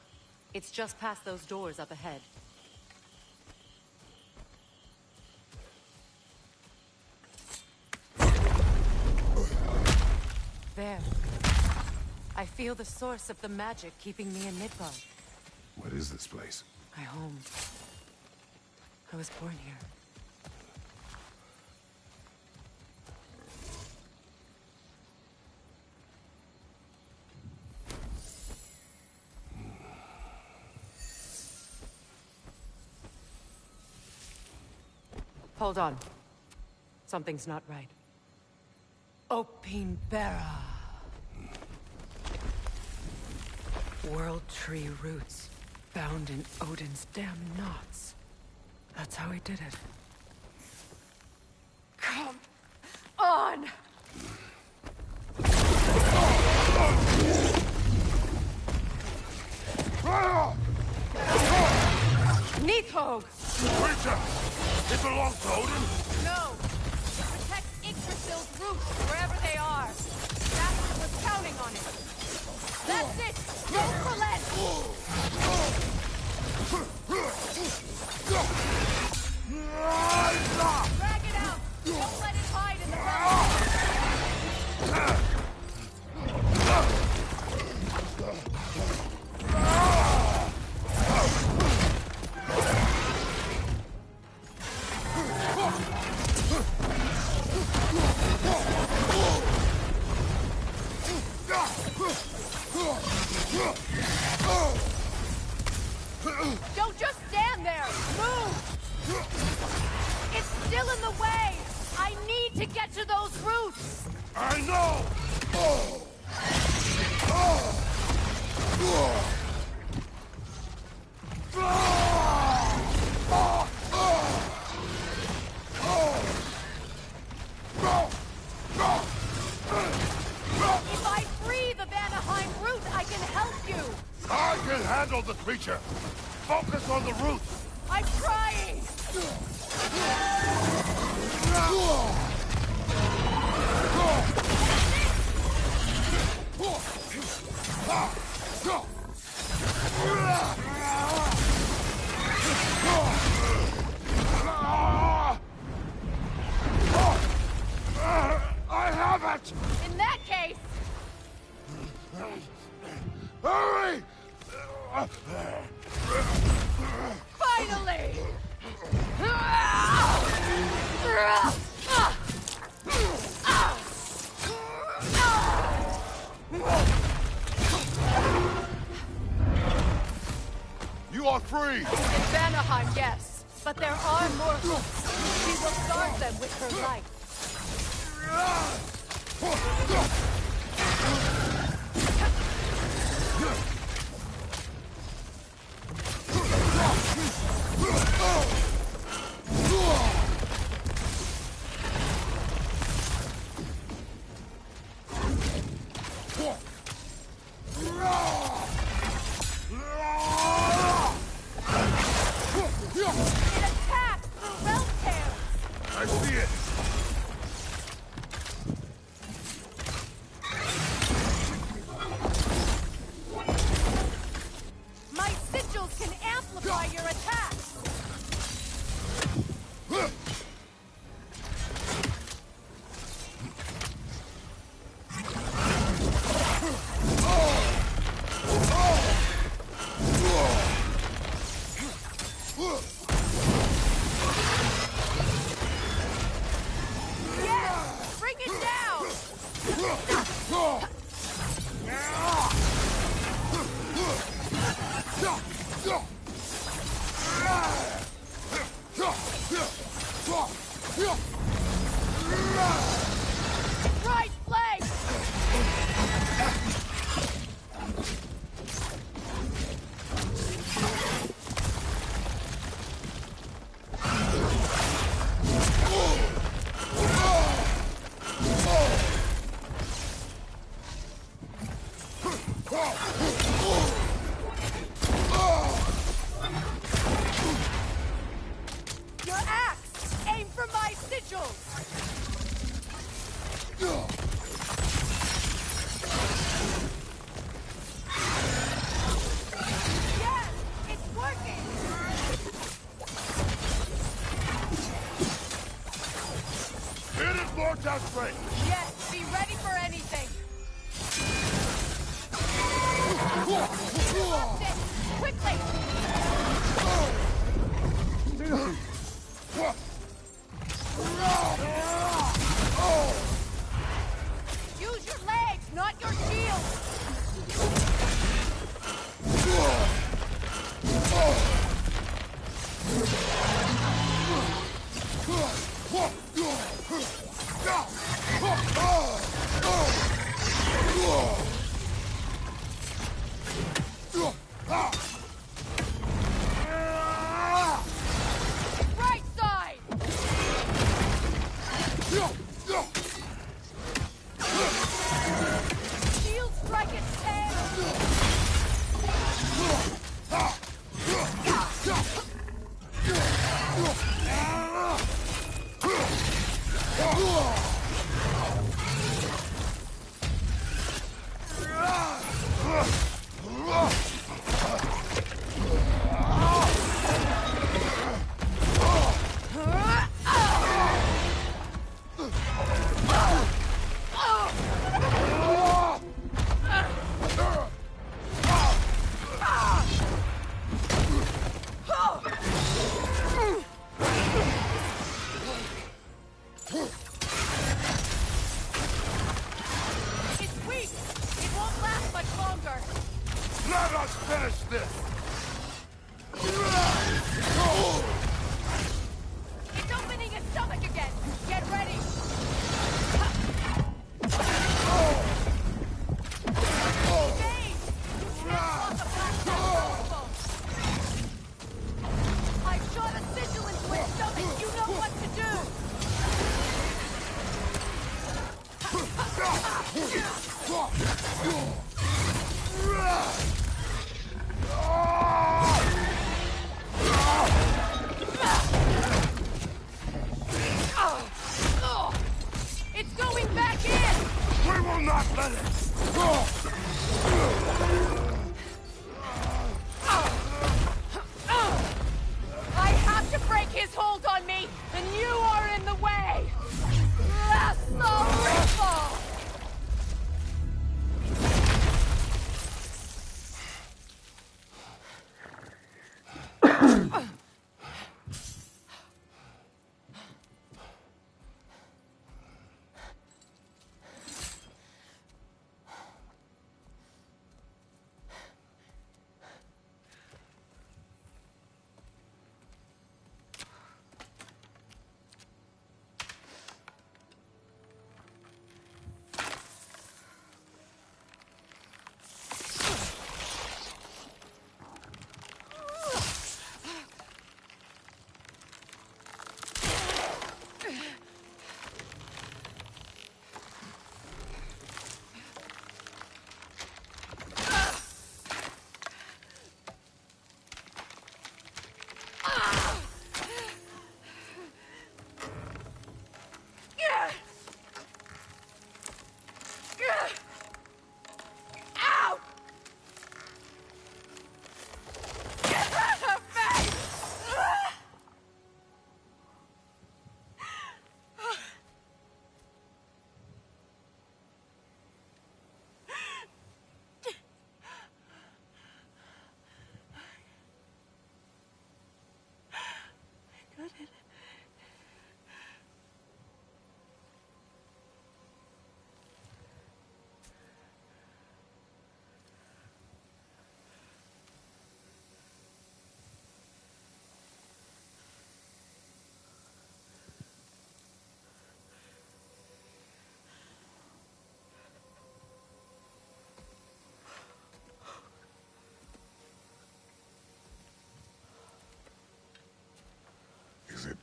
It's just past those doors up ahead. There. I feel the source of the magic keeping me in Midgard. What is this place? My home. I was born here. Hold on. Something's not right. Opinbera. World tree roots, bound in Odin's damn knots. That's how he did it. Come on! Nidhogg! Creature! It belongs to Odin? No! Protect Yggdrasil's roots, wherever they are. Master was counting on it. That's it! Don't relent! Drag it out! Don't let it hide in the ground! Don't just stand there! Move! It's still in the way! I need to get to those roots! I know! If I free the Vanaheim root, I can help you! I can handle the creature! Focus on the roots! I'm trying! I have it! In that case... Hurry! Finally! You are free! In Vanaheim, yes. But there are more hooks. She will guard them with her life. It attacks through realm tears! I see it! My sigils can amplify your attacks! Yes! Bring it down! Right flank! Your axe! Aim for my sigils! Yes! It's working! Hit it, Vortex Ray! Yes! Be ready for anything! Interrupt it! Quickly! Use your legs, not your shield! Right side! Shield strike its tail! It's weak! It won't last much longer! Let us finish this!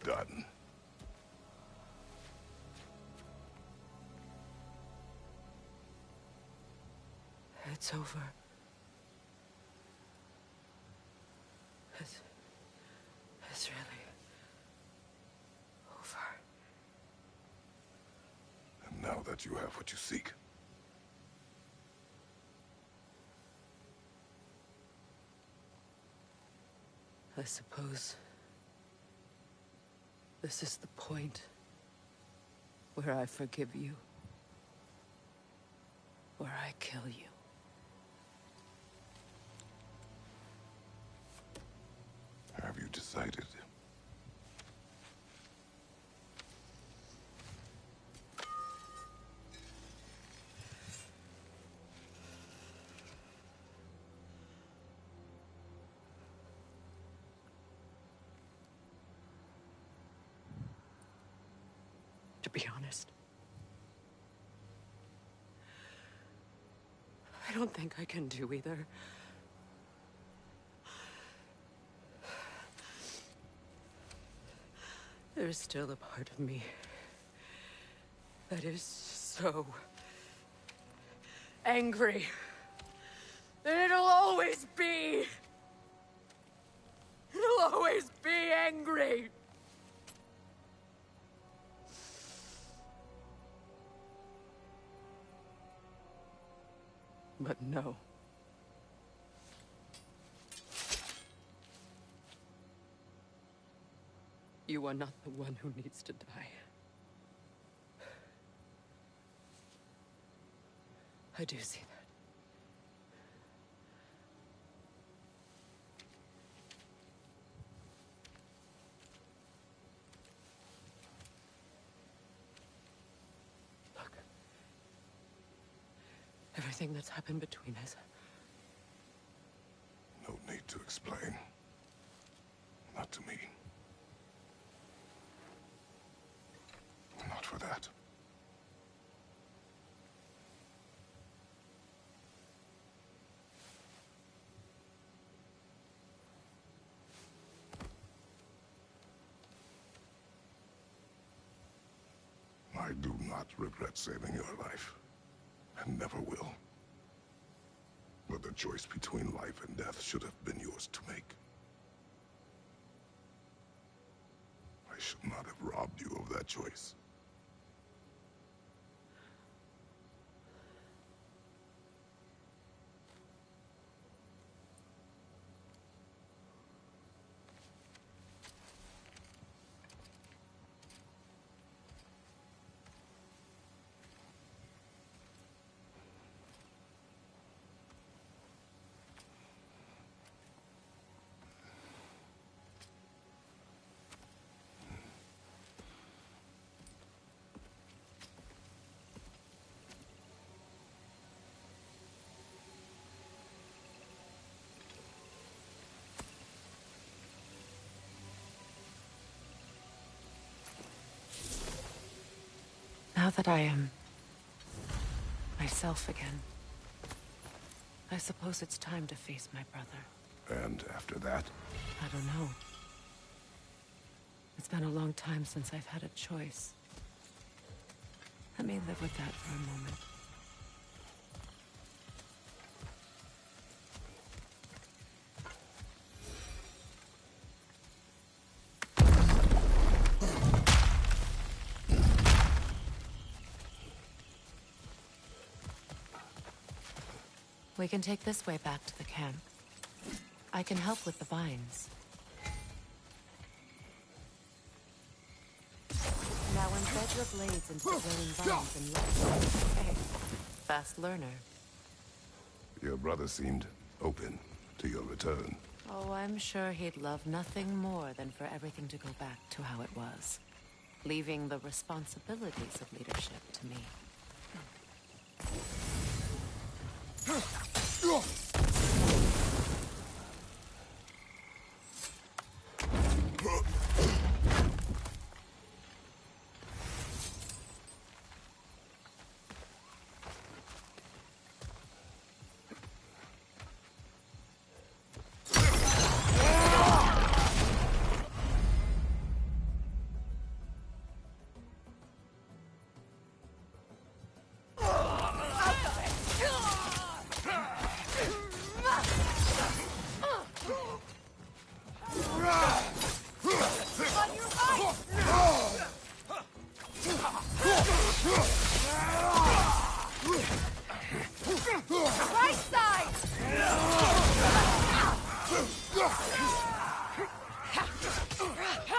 done. It's over. It's really over. And now that you have what you seek, I suppose this is the point where I forgive you, or I kill you. have you decided? To be honest, I don't think I can do either. There's still a part of me that is so angry. And it'll always be. It'll always be angry. But no. You are not the one who needs to die. I do see that. Look. Everything that's happened between us. No need to explain. Not to me. Not for that. I do not regret saving your life, and never will. But the choice between life and death should have been yours to make. I should not have robbed you of that choice. Now that I am myself again, I suppose it's time to face my brother. And after that? I don't know. It's been a long time since I've had a choice. Let me live with that for a moment. We can take this way back to the camp. I can help with the vines. Now embed your blades into the glowing vines and let. Hey, fast learner. Your brother seemed open to your return. Oh, I'm sure he'd love nothing more than for everything to go back to how it was, leaving the responsibilities of leadership to me.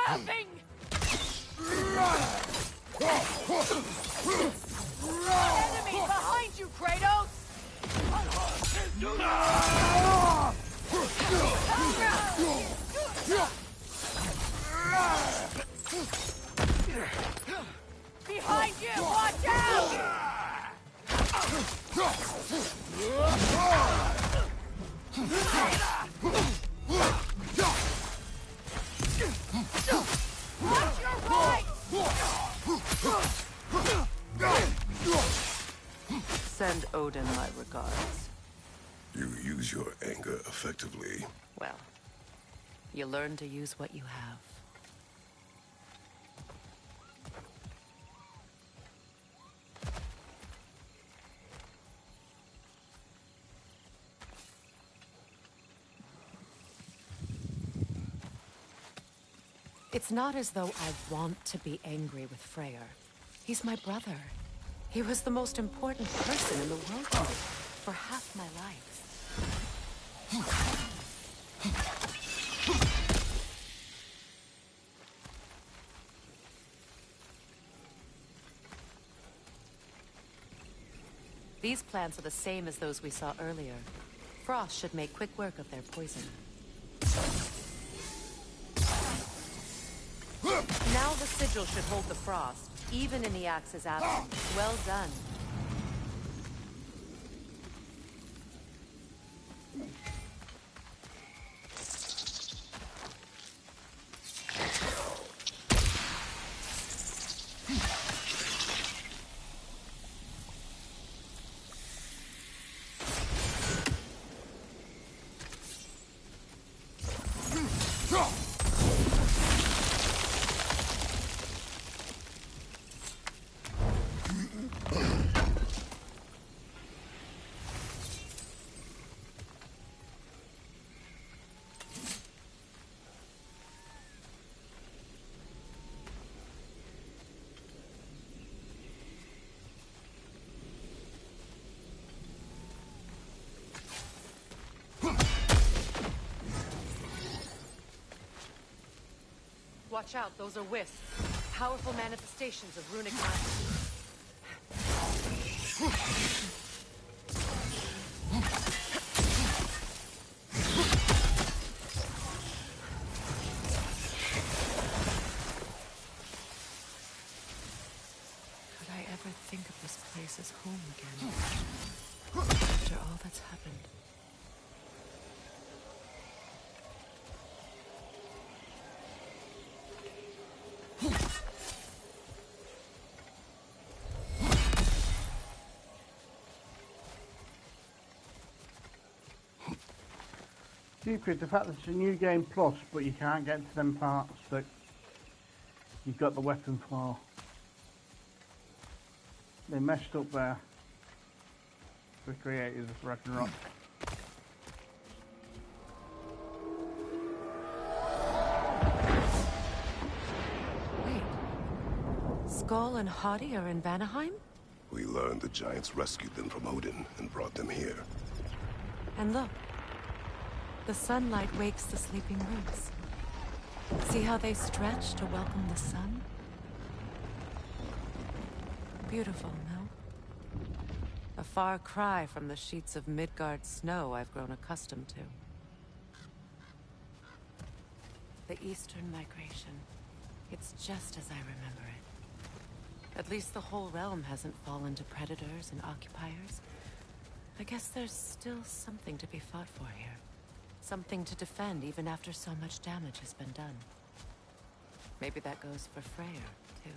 Helping! Enemy behind you, Kratos! Behind you! Watch out! Watch your right! Send Odin my regards. You use your anger effectively. Well, you learn to use what you have. It's not as though I want to be angry with Freyr. He's my brother. He was the most important person in the world to me for half my life. These plants are the same as those we saw earlier. Frost should make quick work of their poison. Now the sigil should hold the frost, even in the axe's absence. Well done. Watch out, those are wisps. Powerful manifestations of runic magic. Could I ever think of this place as home again? After all that's happened. Stupid, the fact that it's a new game plus, but you can't get to them parts that you've got the weapon for. They messed up there, the creators of Ragnarok. Wait. Skull and Hati are in Vanaheim? We learned the giants rescued them from Odin and brought them here. And look. The sunlight wakes the sleeping roots. See how they stretch to welcome the sun? Beautiful, no? A far cry from the sheets of Midgard snow I've grown accustomed to. The Eastern Migration. It's just as I remember it. At least the whole realm hasn't fallen to predators and occupiers. I guess there's still something to be fought for here. Something to defend even after so much damage has been done. Maybe that goes for Freyr, too.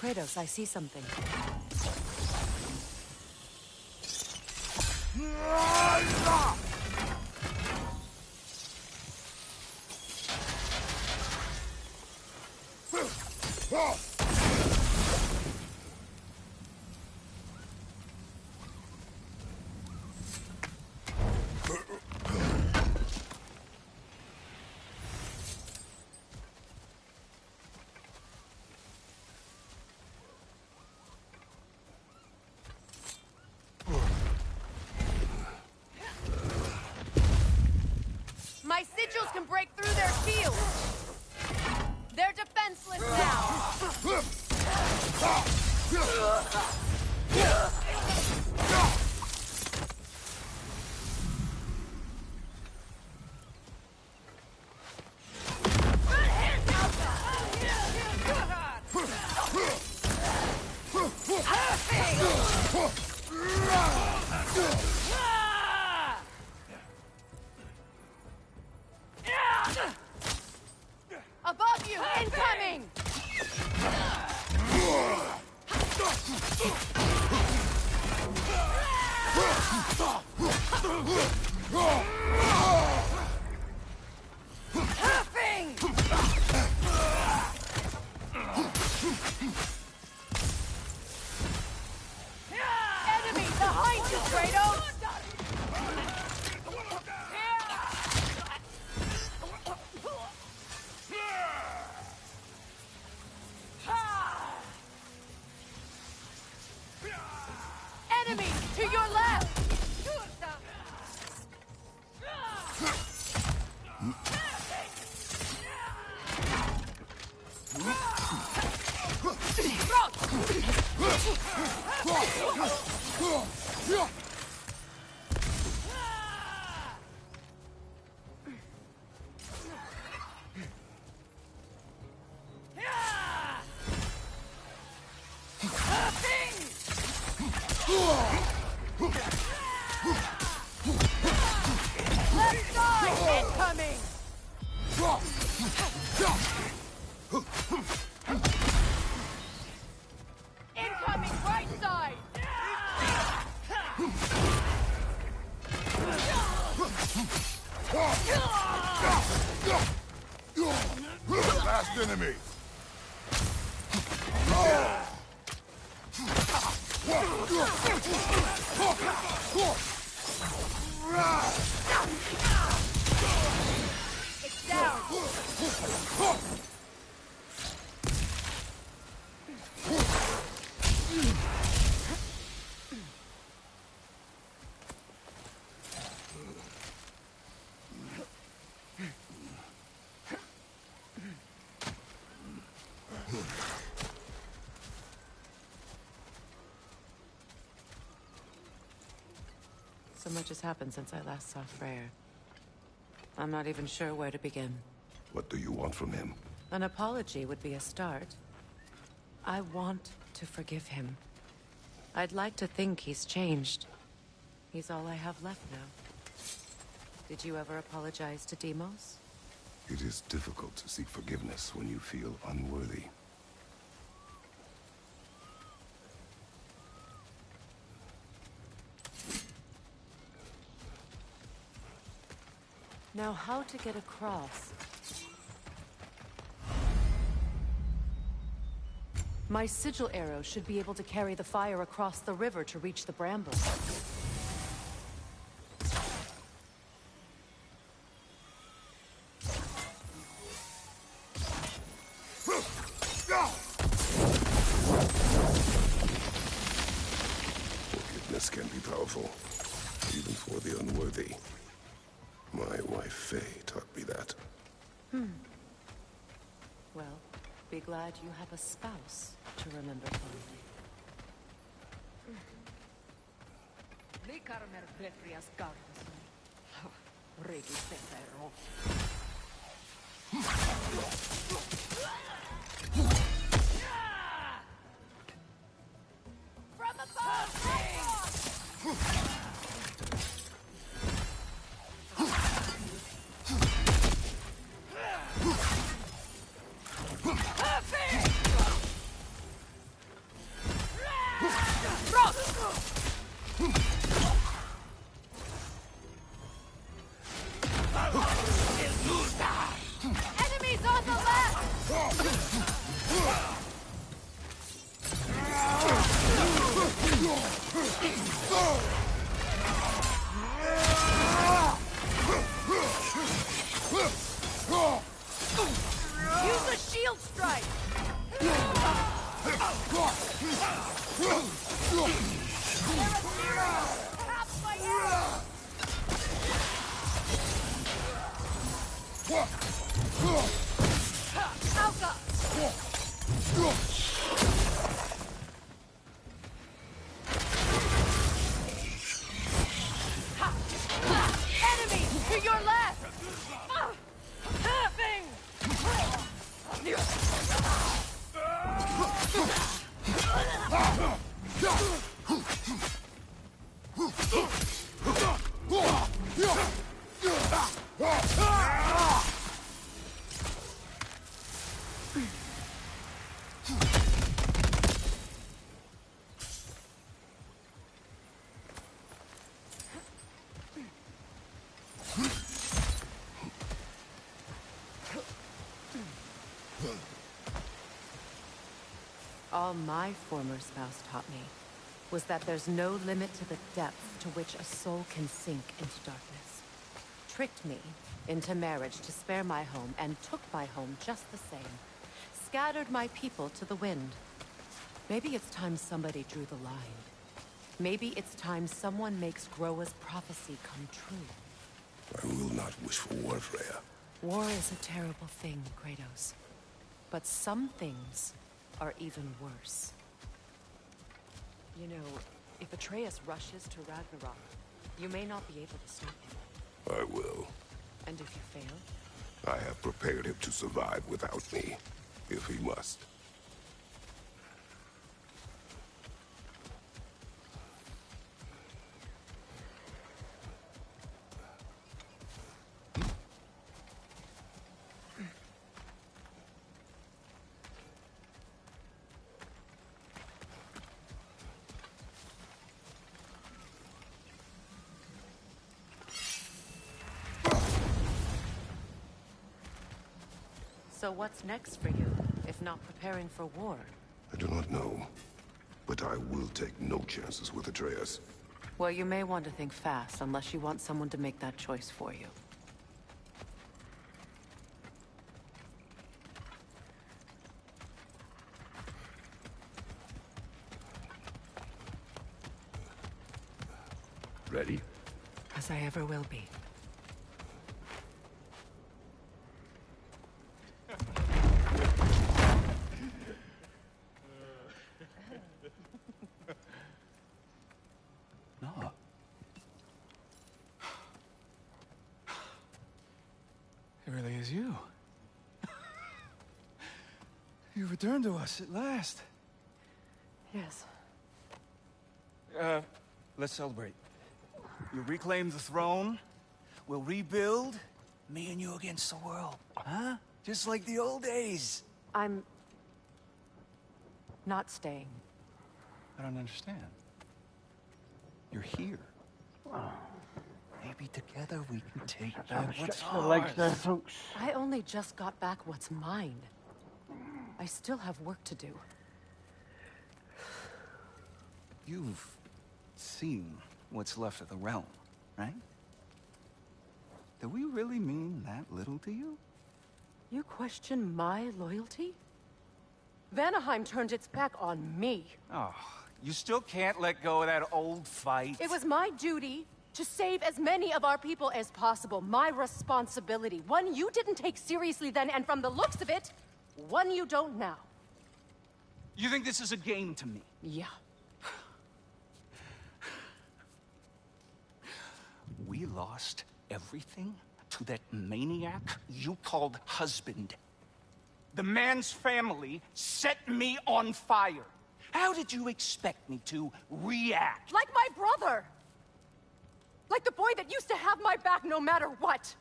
Kratos, I see something. My sigils can break through their shields. They're defenseless now. Above you, incoming! Enemy behind you, Kratos! Enemy to your left! Left side incoming! Incoming right side! Last enemy. It's down! So much has happened since I last saw Freyr. I'm not even sure where to begin. What do you want from him? An apology would be a start. I want to forgive him. I'd like to think he's changed. He's all I have left now. Did you ever apologize to Deimos? It is difficult to seek forgiveness when you feel unworthy. Now, how to get across? My sigil arrow should be able to carry the fire across the river to reach the brambles. Forgiveness can be powerful, even for the unworthy. My wife, Faye, taught me that. Well, be glad you have a spouse to remember fondly. From above! Enemy to your left! Nothing! All my former spouse taught me was that there's no limit to the depth to which a soul can sink into darkness. Tricked me into marriage to spare my home and took my home just the same. Scattered my people to the wind. Maybe it's time somebody drew the line. Maybe it's time someone makes Groa's prophecy come true. I will not wish for war, Freya. War is a terrible thing, Kratos. But some things are even worse. You know, if Atreus rushes to Ragnarok, you may not be able to stop him. I will. And if you fail? I have prepared him to survive without me, if he must. So what's next for you, if not preparing for war? I do not know, but I will take no chances with Atreus. Well, you may want to think fast, unless you want someone to make that choice for you. Ready? As I ever will be. No. It really is you. You returned to us at last. Yes. Let's celebrate. You reclaim the throne. We'll rebuild. Me and you against the world. Huh? Just like the old days. I'm not staying. I don't understand. You're here. Maybe together we can take back what's The legs ours. there, folks. I only just got back what's mine. I still have work to do. You've seen what's left of the realm, right? Do we really mean that little to you? You question my loyalty? Vanaheim turned its back on me. Oh, you still can't let go of that old fight. It was my duty to save as many of our people as possible. My responsibility. One you didn't take seriously then, and from the looks of it, one you don't now. You think this is a game to me? Yeah. We lost everything to that maniac you called husband. The man's family set me on fire. How did you expect me to react? Like my brother! Like the boy that used to have my back no matter what!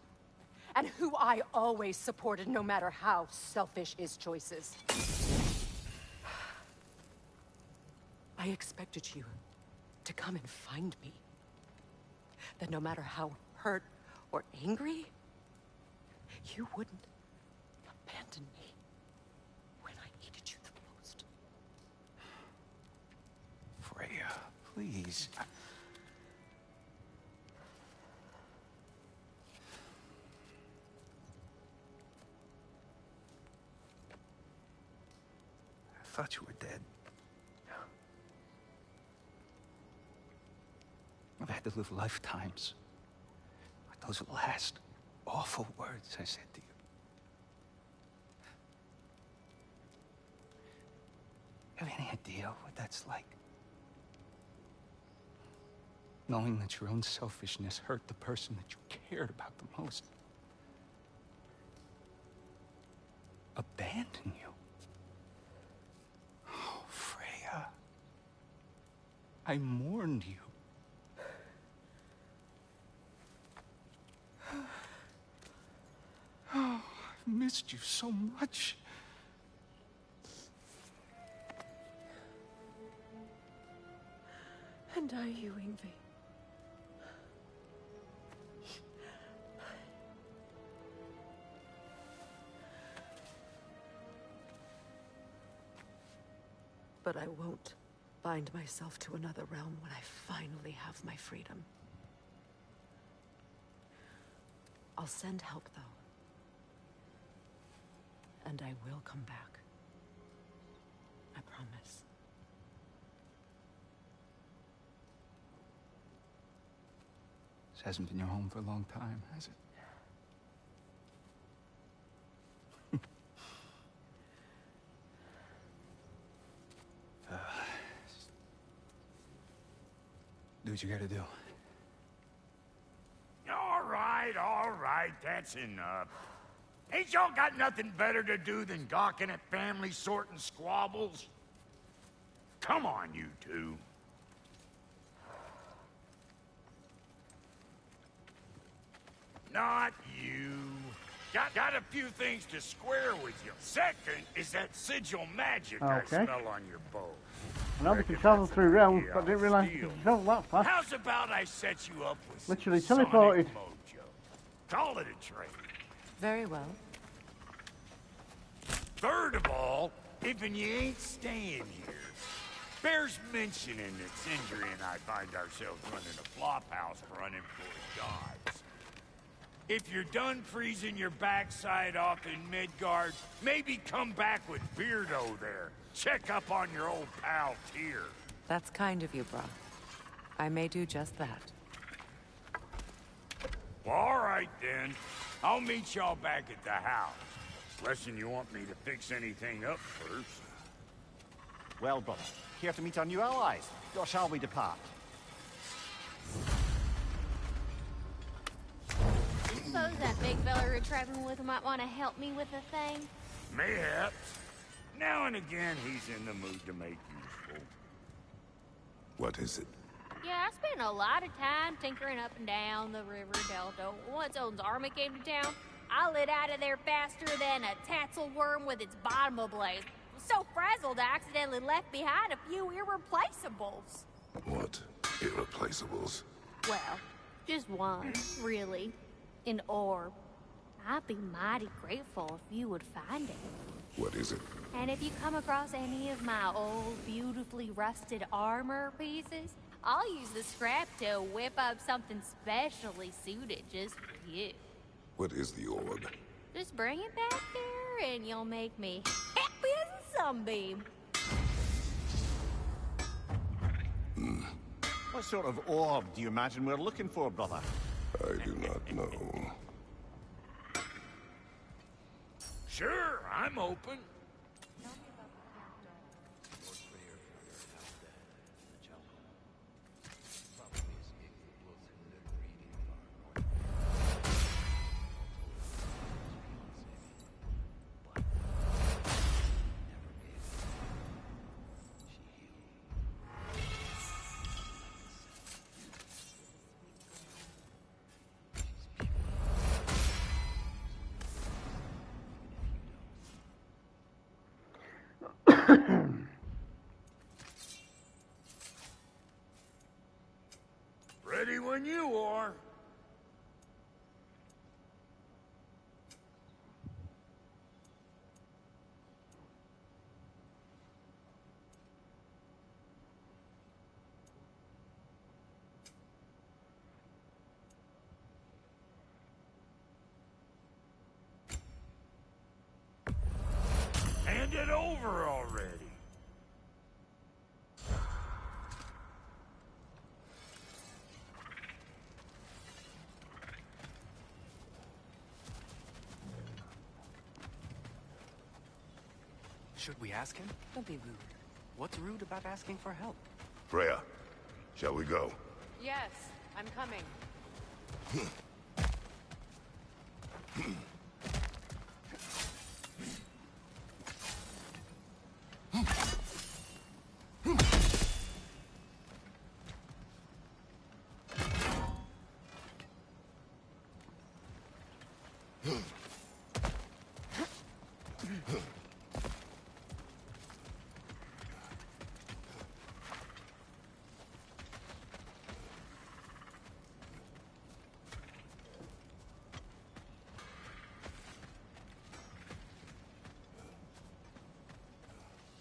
And who I always supported no matter how selfish his choices. I expected you to come and find me. That no matter how hurt or angry, you wouldn't abandon me when I needed you the most. Freya, please. I thought you were dead. I've had to live lifetimes. But those last awful words I said to you. Have any idea what that's like? Knowing that your own selfishness hurt the person that you cared about the most. Abandon you. Oh, Freya. I mourned you. Oh, I've missed you so much. And are you, Yngvi? But I won't bind myself to another realm when I finally have my freedom. I'll send help, though. And I will come back. I promise. This hasn't been your home for a long time, has it? Do what you gotta do. All right, that's enough. Ain't y'all got nothing better to do than gawking at family sorting squabbles? Come on, you two. Not you. Got a few things to square with you. Second is that sigil magic I Okay. smell on your bow. I know we can travel through realms, but I didn't realise we could travel that fast. How's about I set you up with Literally some teleported. Sonic mojo? Call it a trade. Very well. Third of all, if you ain't staying here, bears mentioning that Sindri and I find ourselves running a flop house for unemployed gods. If you're done freezing your backside off in Midgard, maybe come back with Beardo there. Check up on your old pal Tyr. That's kind of you, Brock. I may do just that. Well, all right then. I'll meet y'all back at the house. Unless you want me to fix anything up first. Well, brother, here to meet our new allies. Or shall we depart? Suppose that big fella you're traveling with might want to help me with a thing? Mayhaps. Now and again, he's in the mood to make useful. What is it? Yeah, I spent a lot of time tinkering up and down the river delta. Once Odin's army came to town, I lit out of there faster than a tassel worm with its bottom ablaze. So frazzled, I accidentally left behind a few irreplaceables. What? Irreplaceables? Well, just one, really. An orb. I'd be mighty grateful if you would find it. What is it? And if you come across any of my old, beautifully rusted armor pieces, I'll use the scrap to whip up something specially suited just for you. What is the orb? Just bring it back there and you'll make me happy as a sunbeam. What sort of orb do you imagine we're looking for, brother? I do not know. Sure, I'm open. Ready when you are. Hand it over already. Should we ask him? Don't be rude. What's rude about asking for help? Freya, shall we go? Yes, I'm coming.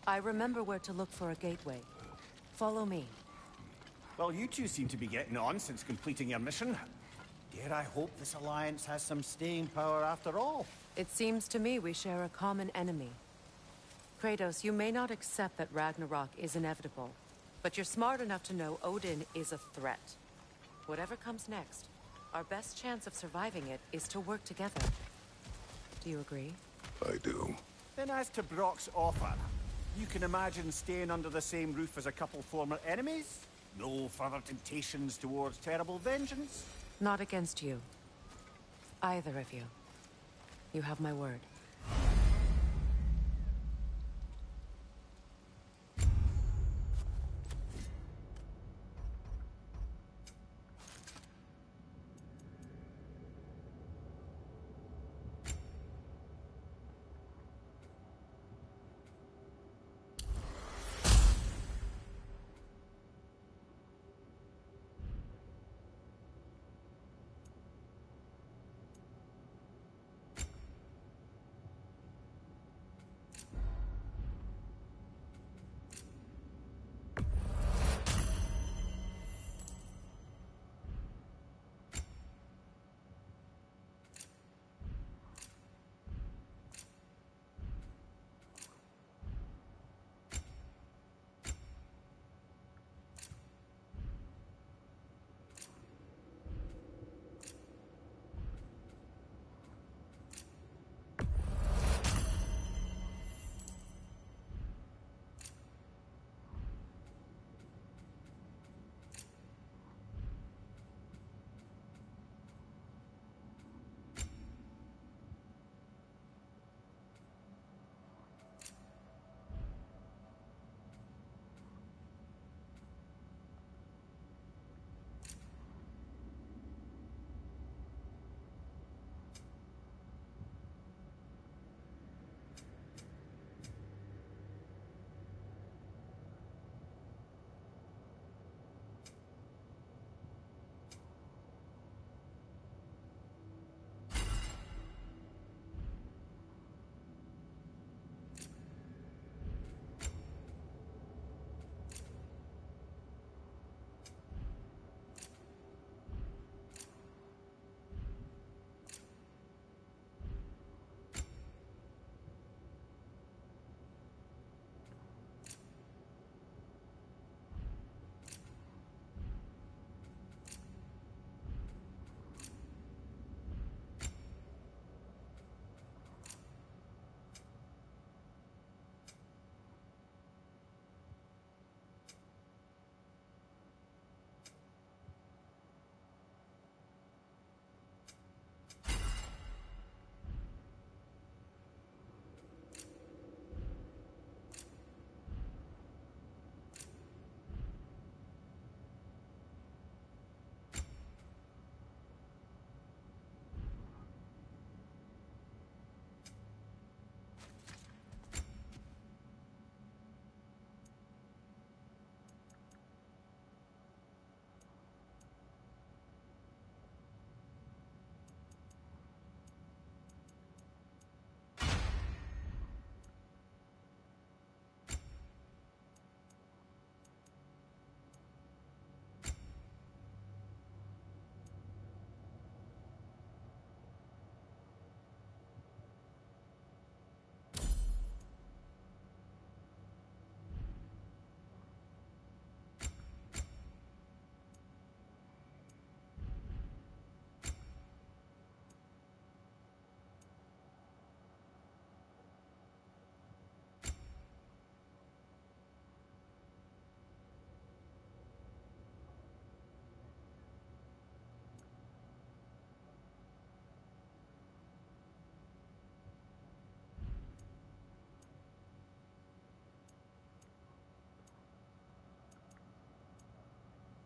I remember where to look for a gateway. Follow me. Well, you two seem to be getting on since completing your mission. Dare I hope this alliance has some staying power after all? It seems to me we share a common enemy. Kratos, you may not accept that Ragnarok is inevitable, but you're smart enough to know Odin is a threat. Whatever comes next, our best chance of surviving it is to work together. Do you agree? I do. Then as to Brock's offer, you can imagine staying under the same roof as a couple former enemies? No further temptations towards terrible vengeance? Not against you. Either of you. You have my word.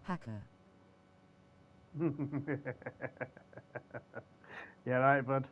Hacker. Yeah, right, bud.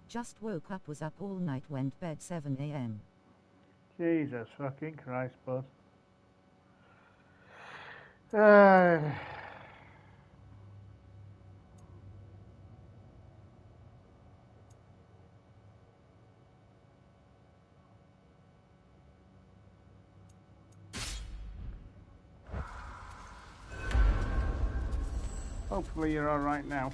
Just woke up, was up all night, went bed 7 a.m. Jesus fucking Christ, bud. Hopefully you're alright now.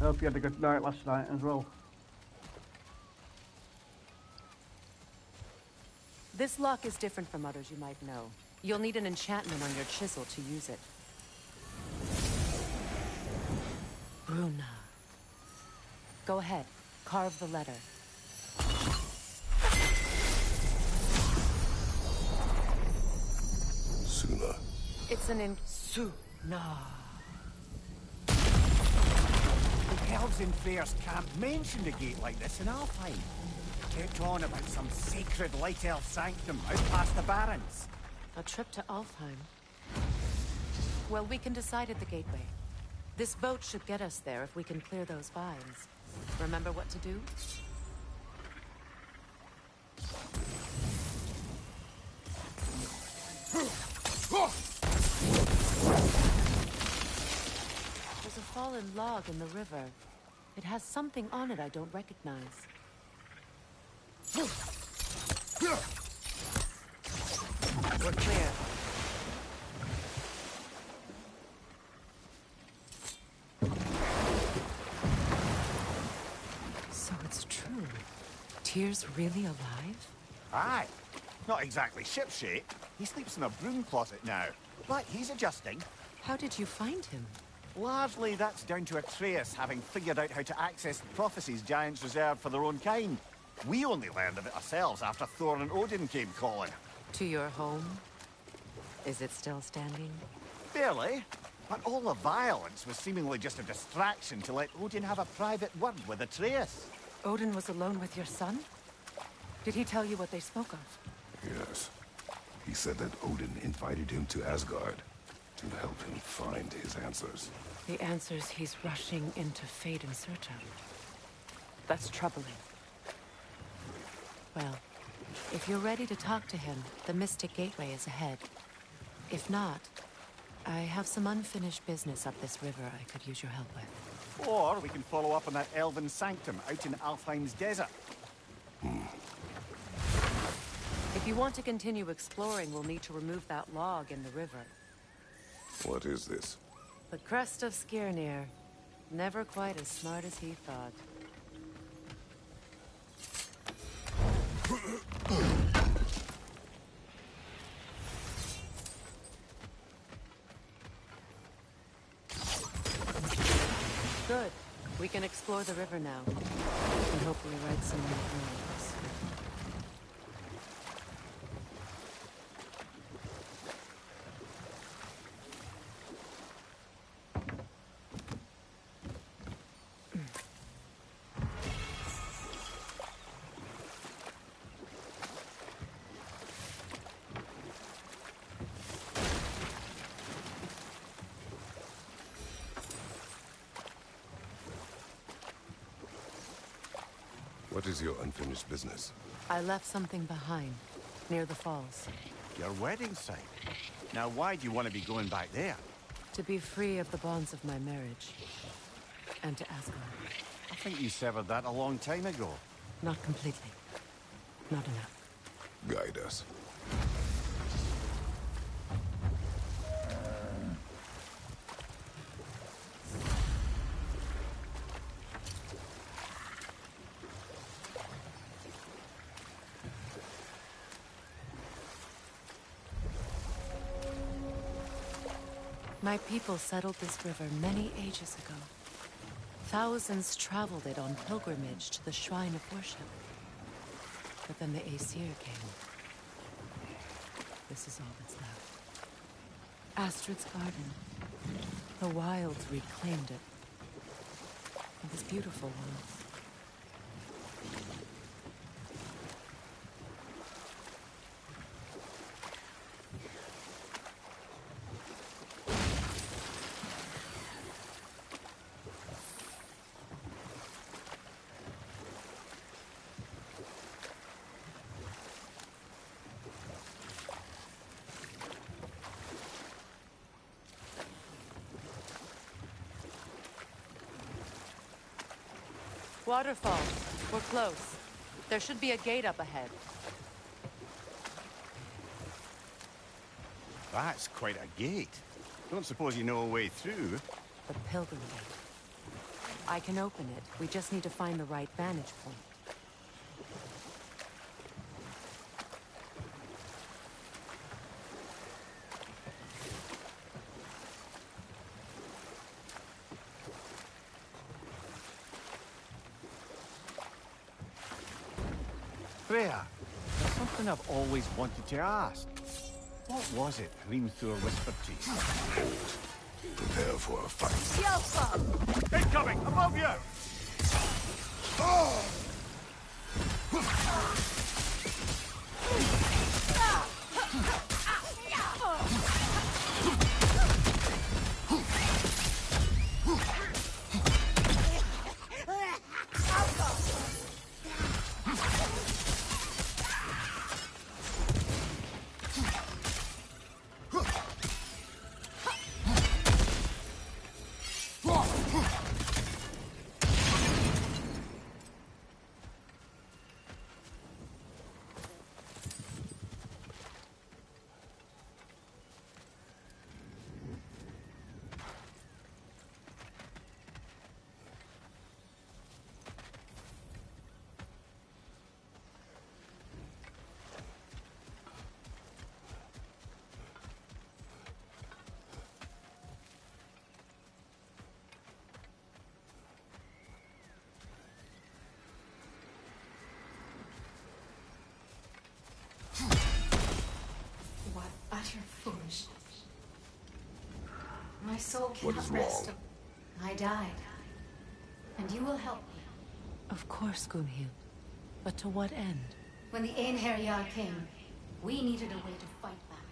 I hope you had a good night last night as well. This lock is different from others you might know. You'll need an enchantment on your chisel to use it. Bruna. Go ahead. Carve the letter. Suna. It's an Suna. The elves in Freyr's camp mentioned a gate like this in Alfheim. Kept on about some sacred light elf sanctum out past the Barrens. A trip to Alfheim. Well, we can decide at the gateway. This boat should get us there if we can clear those vines. Remember what to do? There's a fallen log in the river. It has something on it I don't recognize. We're clear. So it's true. Tyr's really alive? Aye. Not exactly shipshape. He sleeps in a broom closet now. But he's adjusting. How did you find him? Largely, that's down to Atreus having figured out how to access the prophecies giants reserved for their own kind. We only learned of it ourselves after Thor and Odin came calling. To your home? Is it still standing? Barely. But all the violence was seemingly just a distraction to let Odin have a private word with Atreus. Odin was alone with your son? Did he tell you what they spoke of? Yes. He said that Odin invited him to Asgard to help him find his answers. The answers he's rushing into fate in search of. That's troubling. Well, if you're ready to talk to him, the Mystic Gateway is ahead. If not, I have some unfinished business up this river I could use your help with. Or we can follow up on that elven sanctum out in Alfheim's desert. If you want to continue exploring, we'll need to remove that log in the river. What is this? The crest of Skirnir. Never quite as smart as he thought. Good. We can explore the river now. And hopefully right some new rules. What is your unfinished business? I left something behind, near the falls. Your wedding site. Now why do you want to be going back there? To be free of the bonds of my marriage. And to Asgard. I think you severed that a long time ago. Not completely. Not enough. Guide us. My people settled this river many ages ago. Thousands traveled it on pilgrimage to the shrine of worship. But then the Aesir came. This is all that's left. Astrid's garden. The wilds reclaimed it. It was beautiful once. Waterfall. We're close. There should be a gate up ahead. That's quite a gate. Don't suppose you know a way through? The Pilgrim Gate. I can open it. We just need to find the right vantage point. Freya, there's something I've always wanted to ask. What was it Hrimthur whispered to you? Prepare for a fight. Yelpa! Incoming! Above you! What utter foolishness. My soul What cannot is rest. wrong? I died. And you will help me. Of course, Gunhild. But to what end? When the Einherjar came, we needed a way to fight back.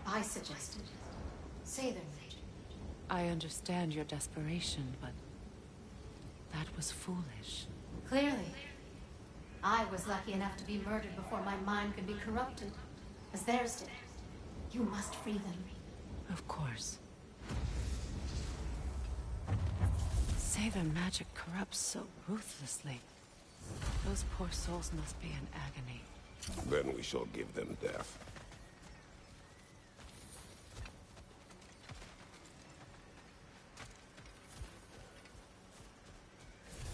I suggested say their magic. I understand your desperation, but that was foolish. Clearly. I was lucky enough to be murdered before my mind could be corrupted, as theirs did. You must free them. Of course. Say their magic corrupts so ruthlessly. Those poor souls must be in agony. Then we shall give them death.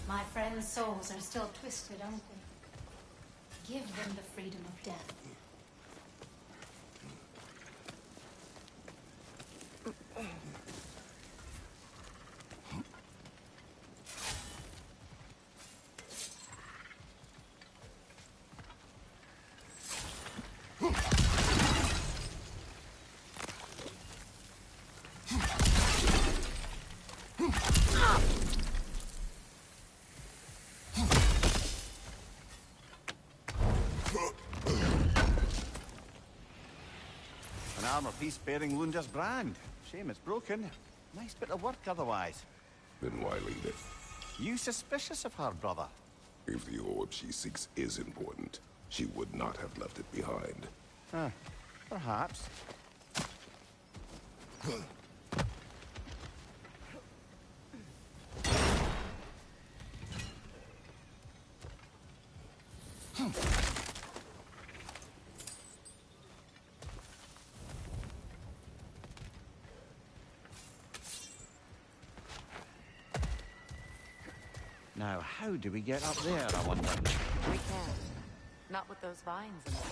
My friends' souls are still twisted, aren't they? Give them the freedom of death. An armor piece bearing Lunda's brand. Shame it's broken. Nice bit of work otherwise. Then why leave it? You suspicious of her, brother? If the orb she seeks is important, she would not have left it behind. Perhaps. Now, how do we get up there, I wonder? We can't. Not with those vines in the way.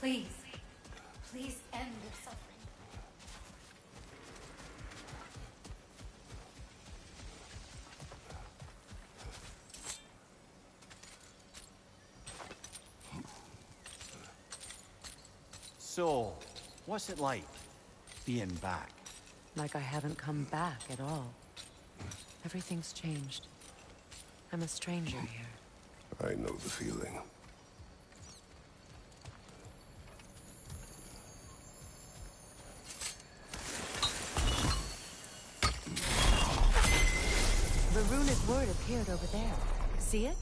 Please, please end their suffering. So, what's it like, being back? Like I haven't come back at all. Everything's changed. I'm a stranger here. I know the feeling. The runic word appeared over there. See it?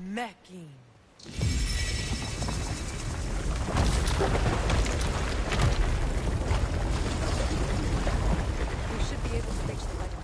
Mecking. We should be able to reach the weapons.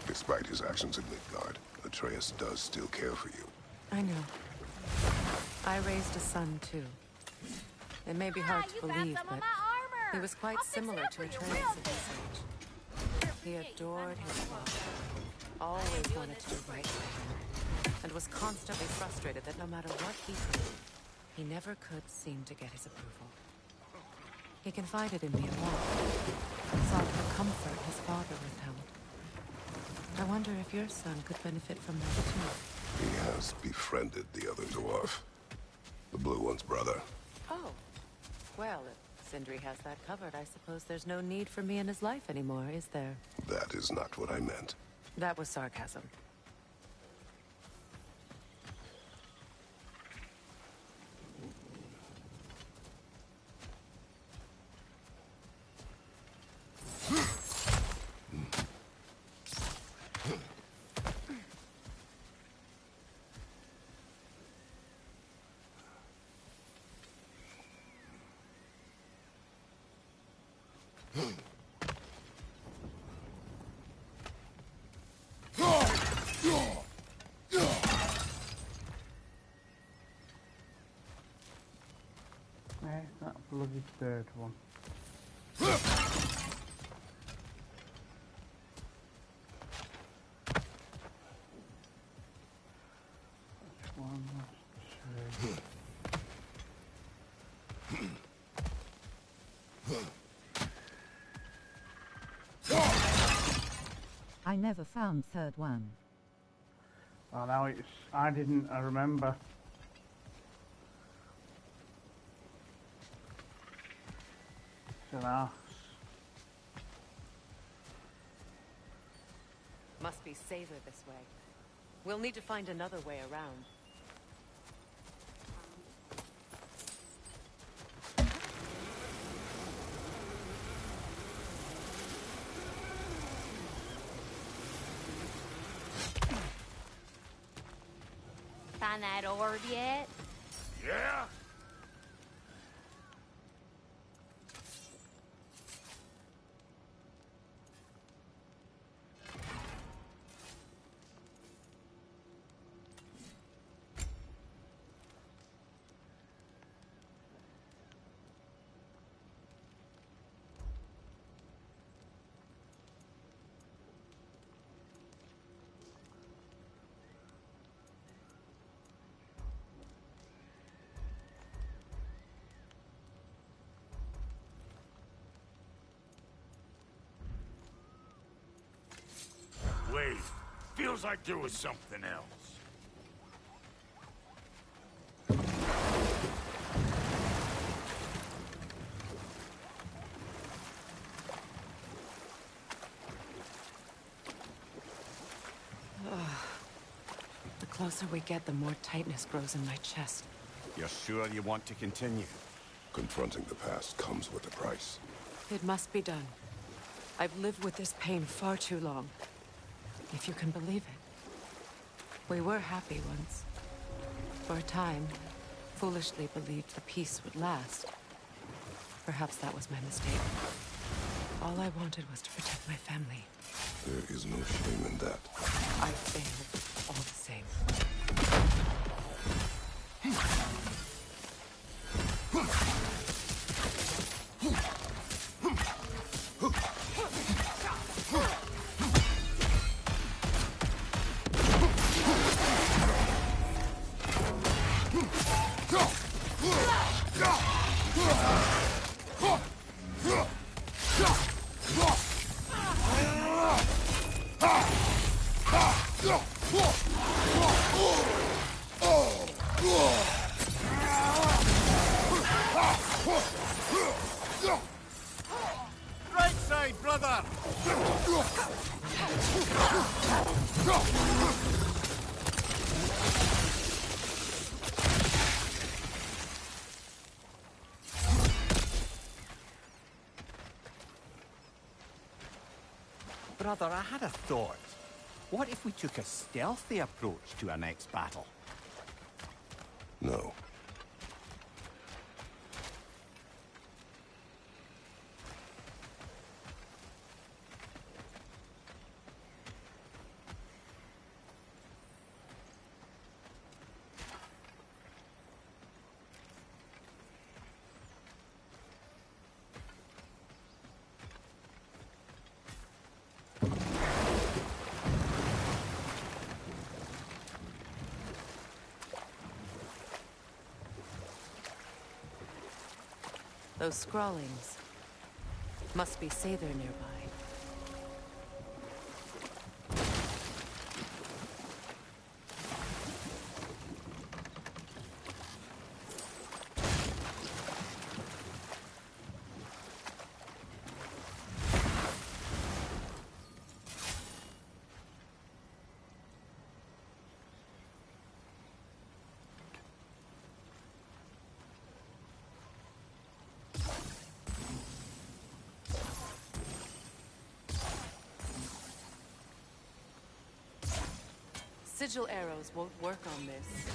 Despite his actions in Midgard, Atreus does still care for you. I know. I raised a son, too. It may be hard to believe, but he was quite similar to Atreus at this age. He adored his father, always wanted to do right by him, and was constantly frustrated that no matter what he did, he never could seem to get his approval. He confided in me a lot, sought the comfort his father withheld. I wonder if your son could benefit from that too. He has befriended the other dwarf. The blue one's brother. Oh. Well, if Sindri has that covered, I suppose there's no need for me in his life anymore, is there? That is not what I meant. That was sarcasm. Where's that bloody third one? That's one, that's two. I never found third one. Oh, now it's... I remember. It's an arse. Must be safer this way. We'll need to find another way around. find that orb yet? Yeah? Wait, feels like there was something else. The closer we get, the more tightness grows in my chest. You're sure you want to continue? Confronting the past comes with a price. It must be done. I've lived with this pain far too long. If you can believe it. We were happy once. For a time, foolishly believed the peace would last. Perhaps that was my mistake. All I wanted was to protect my family. There is no shame in that. I failed, all the same. Right side, brother! Brother, I had a thought. What if we took a stealthy approach to our next battle? No. Those scrawlings must be Sather nearby. Sigil arrows won't work on this.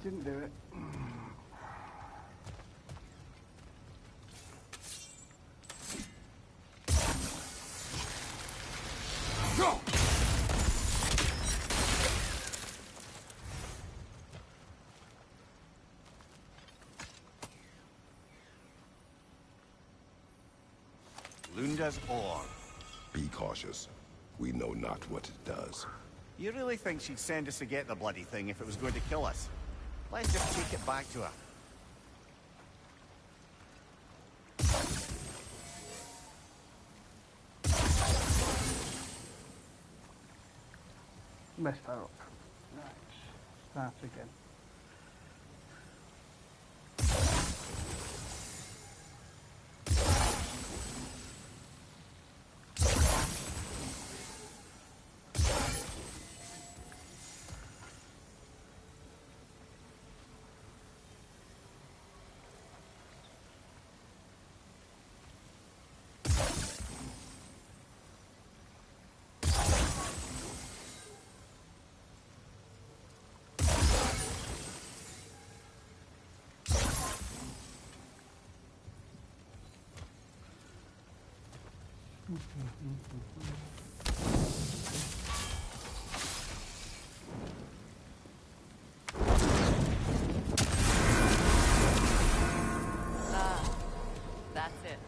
Didn't do it. Lunda's ore. Be cautious. We know not what it does. You really think she'd send us to get the bloody thing if it was going to kill us? Let's just take it back to her. Messed that up. Right. Start again. That's it.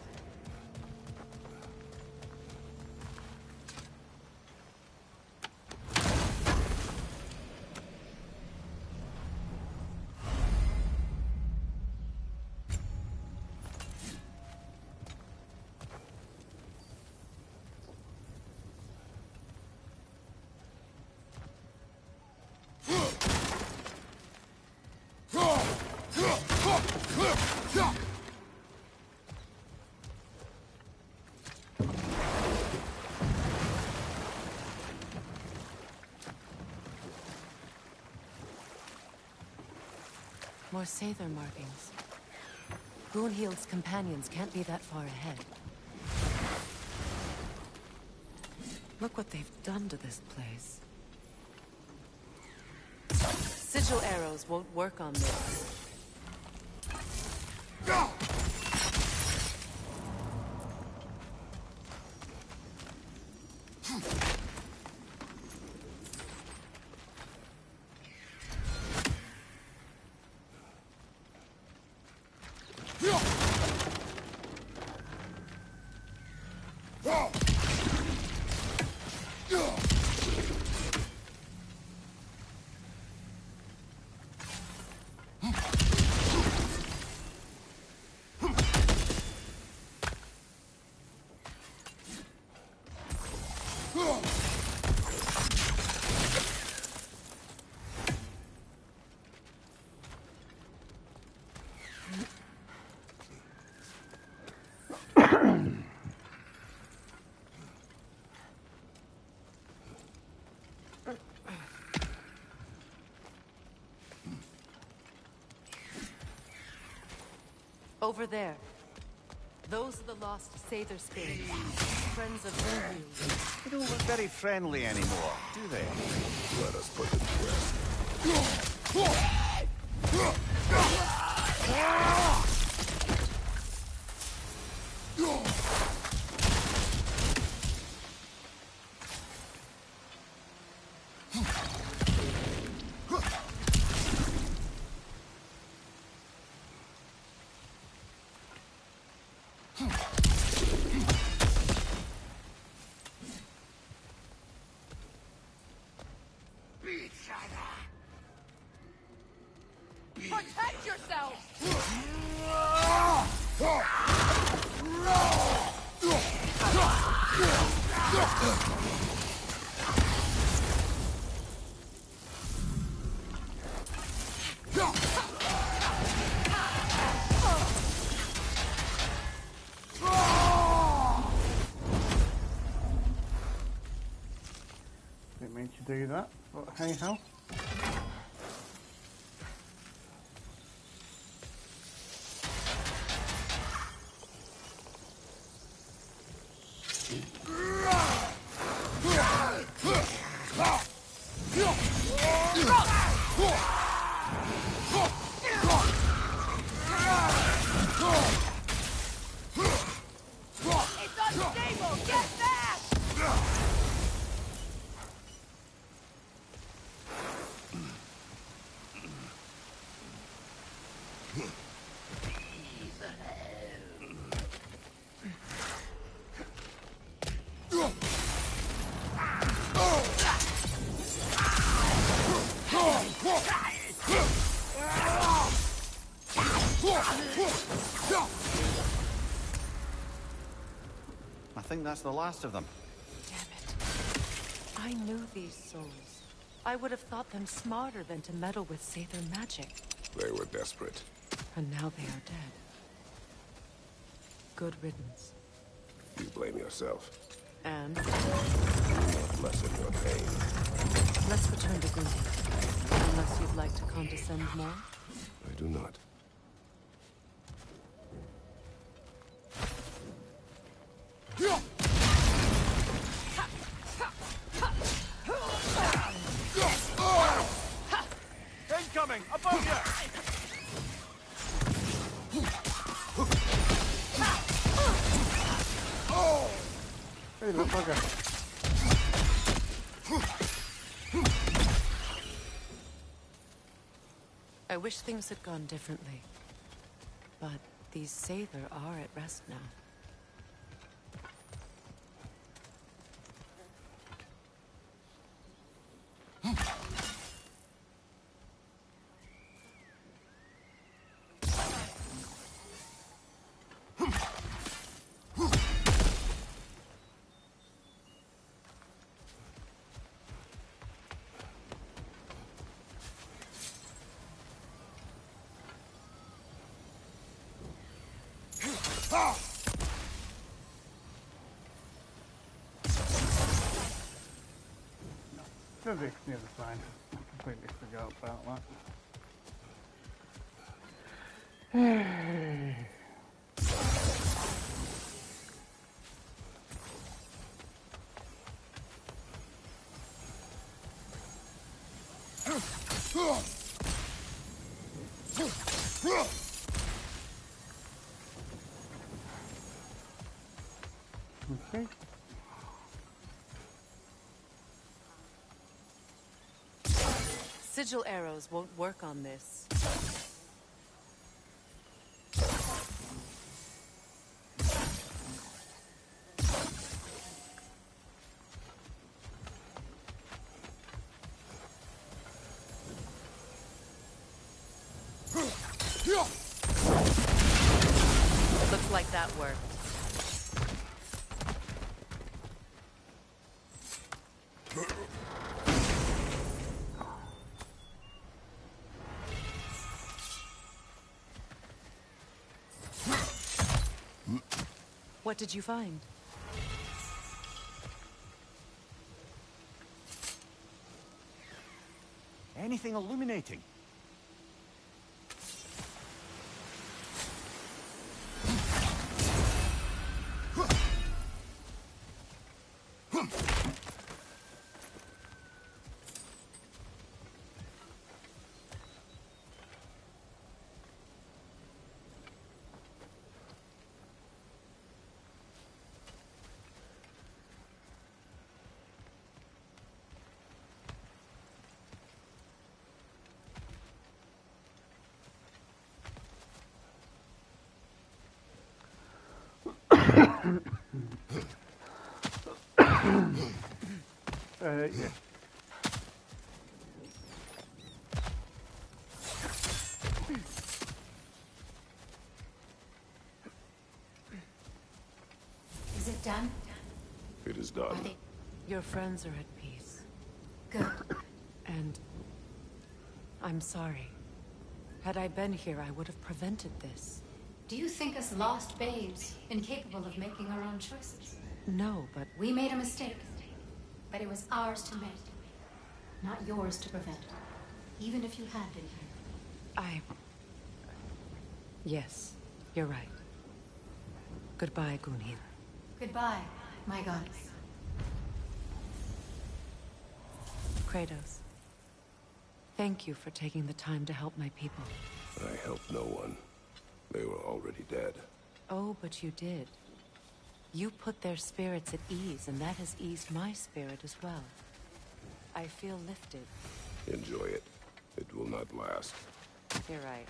More Sather markings. Brunhild's companions can't be that far ahead. Look what they've done to this place. Sigil arrows won't work on this. Over there. Those are the lost Sather spirits. Friends of Brunhild. They don't look very friendly anymore, do they? Let us put them to rest. Protect yourself! Didn't mean to do that, but hey ho. I think that's the last of them. Damn it. I knew these souls. I would have thought them smarter than to meddle with Sather magic. They were desperate. And now they are dead. Good riddance. You blame yourself. And? Lessen your pain. Let's return to Gunti. Unless you'd like to condescend more? I do not. Incoming! Above you! Hey, little bugger. I wish things had gone differently. But these Sather are at rest now. Physics near the sign. I completely forgot about that. Okay. Sigil arrows won't work on this. Looks like that worked. What did you find? Anything illuminating? Yeah. Is it done? It is done. Your friends are at peace. Good. And I'm sorry. Had I been here, I would have prevented this. Do you think us lost babes, incapable of making our own choices? No, but We made a mistake, but it was ours to make, not yours to prevent. Even if you had been here. Yes, you're right. Goodbye, Gunhil. Goodbye, my goddess. Kratos. Thank you for taking the time to help my people. I helped no one. They were already dead. Oh, but you did. You put their spirits at ease, and that has eased my spirit as well. I feel lifted. Enjoy it. It will not last. You're right.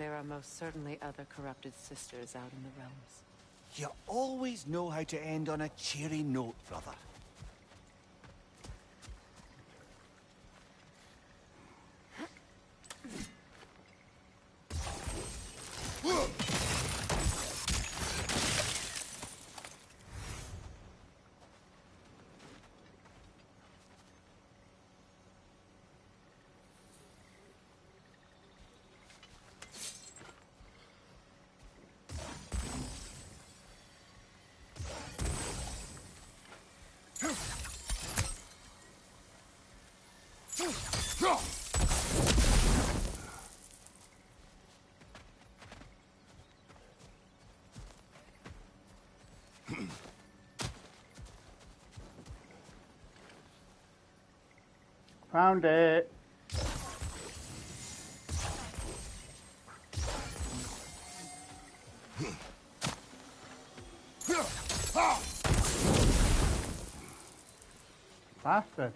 There are most certainly other corrupted sisters out in the realms. You always know how to end on a cheery note, brother. Found it. Bastard.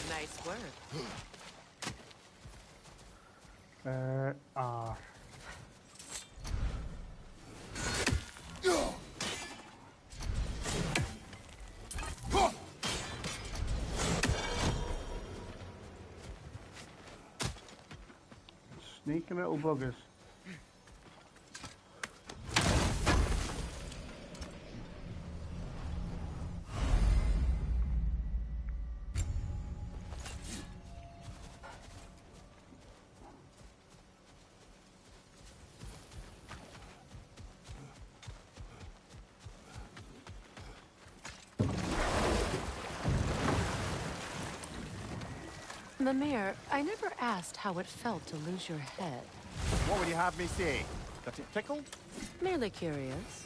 Nice work. Sneaky little buggers. Mimir, I never asked how it felt to lose your head. What would you have me say? That it tickled? Merely curious.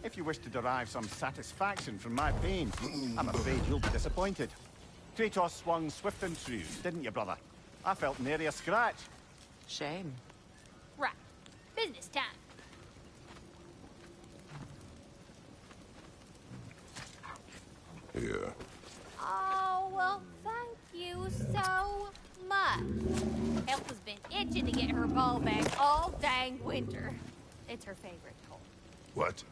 If you wish to derive some satisfaction from my pain, I'm afraid you'll be disappointed. Kratos swung swift and true, didn't you, brother? I felt nary a scratch. Shame. Right. Business time. Here. Oh, well, thank you so much. Elsa's been itching to get her ball back all dang winter. It's her favorite toy. What?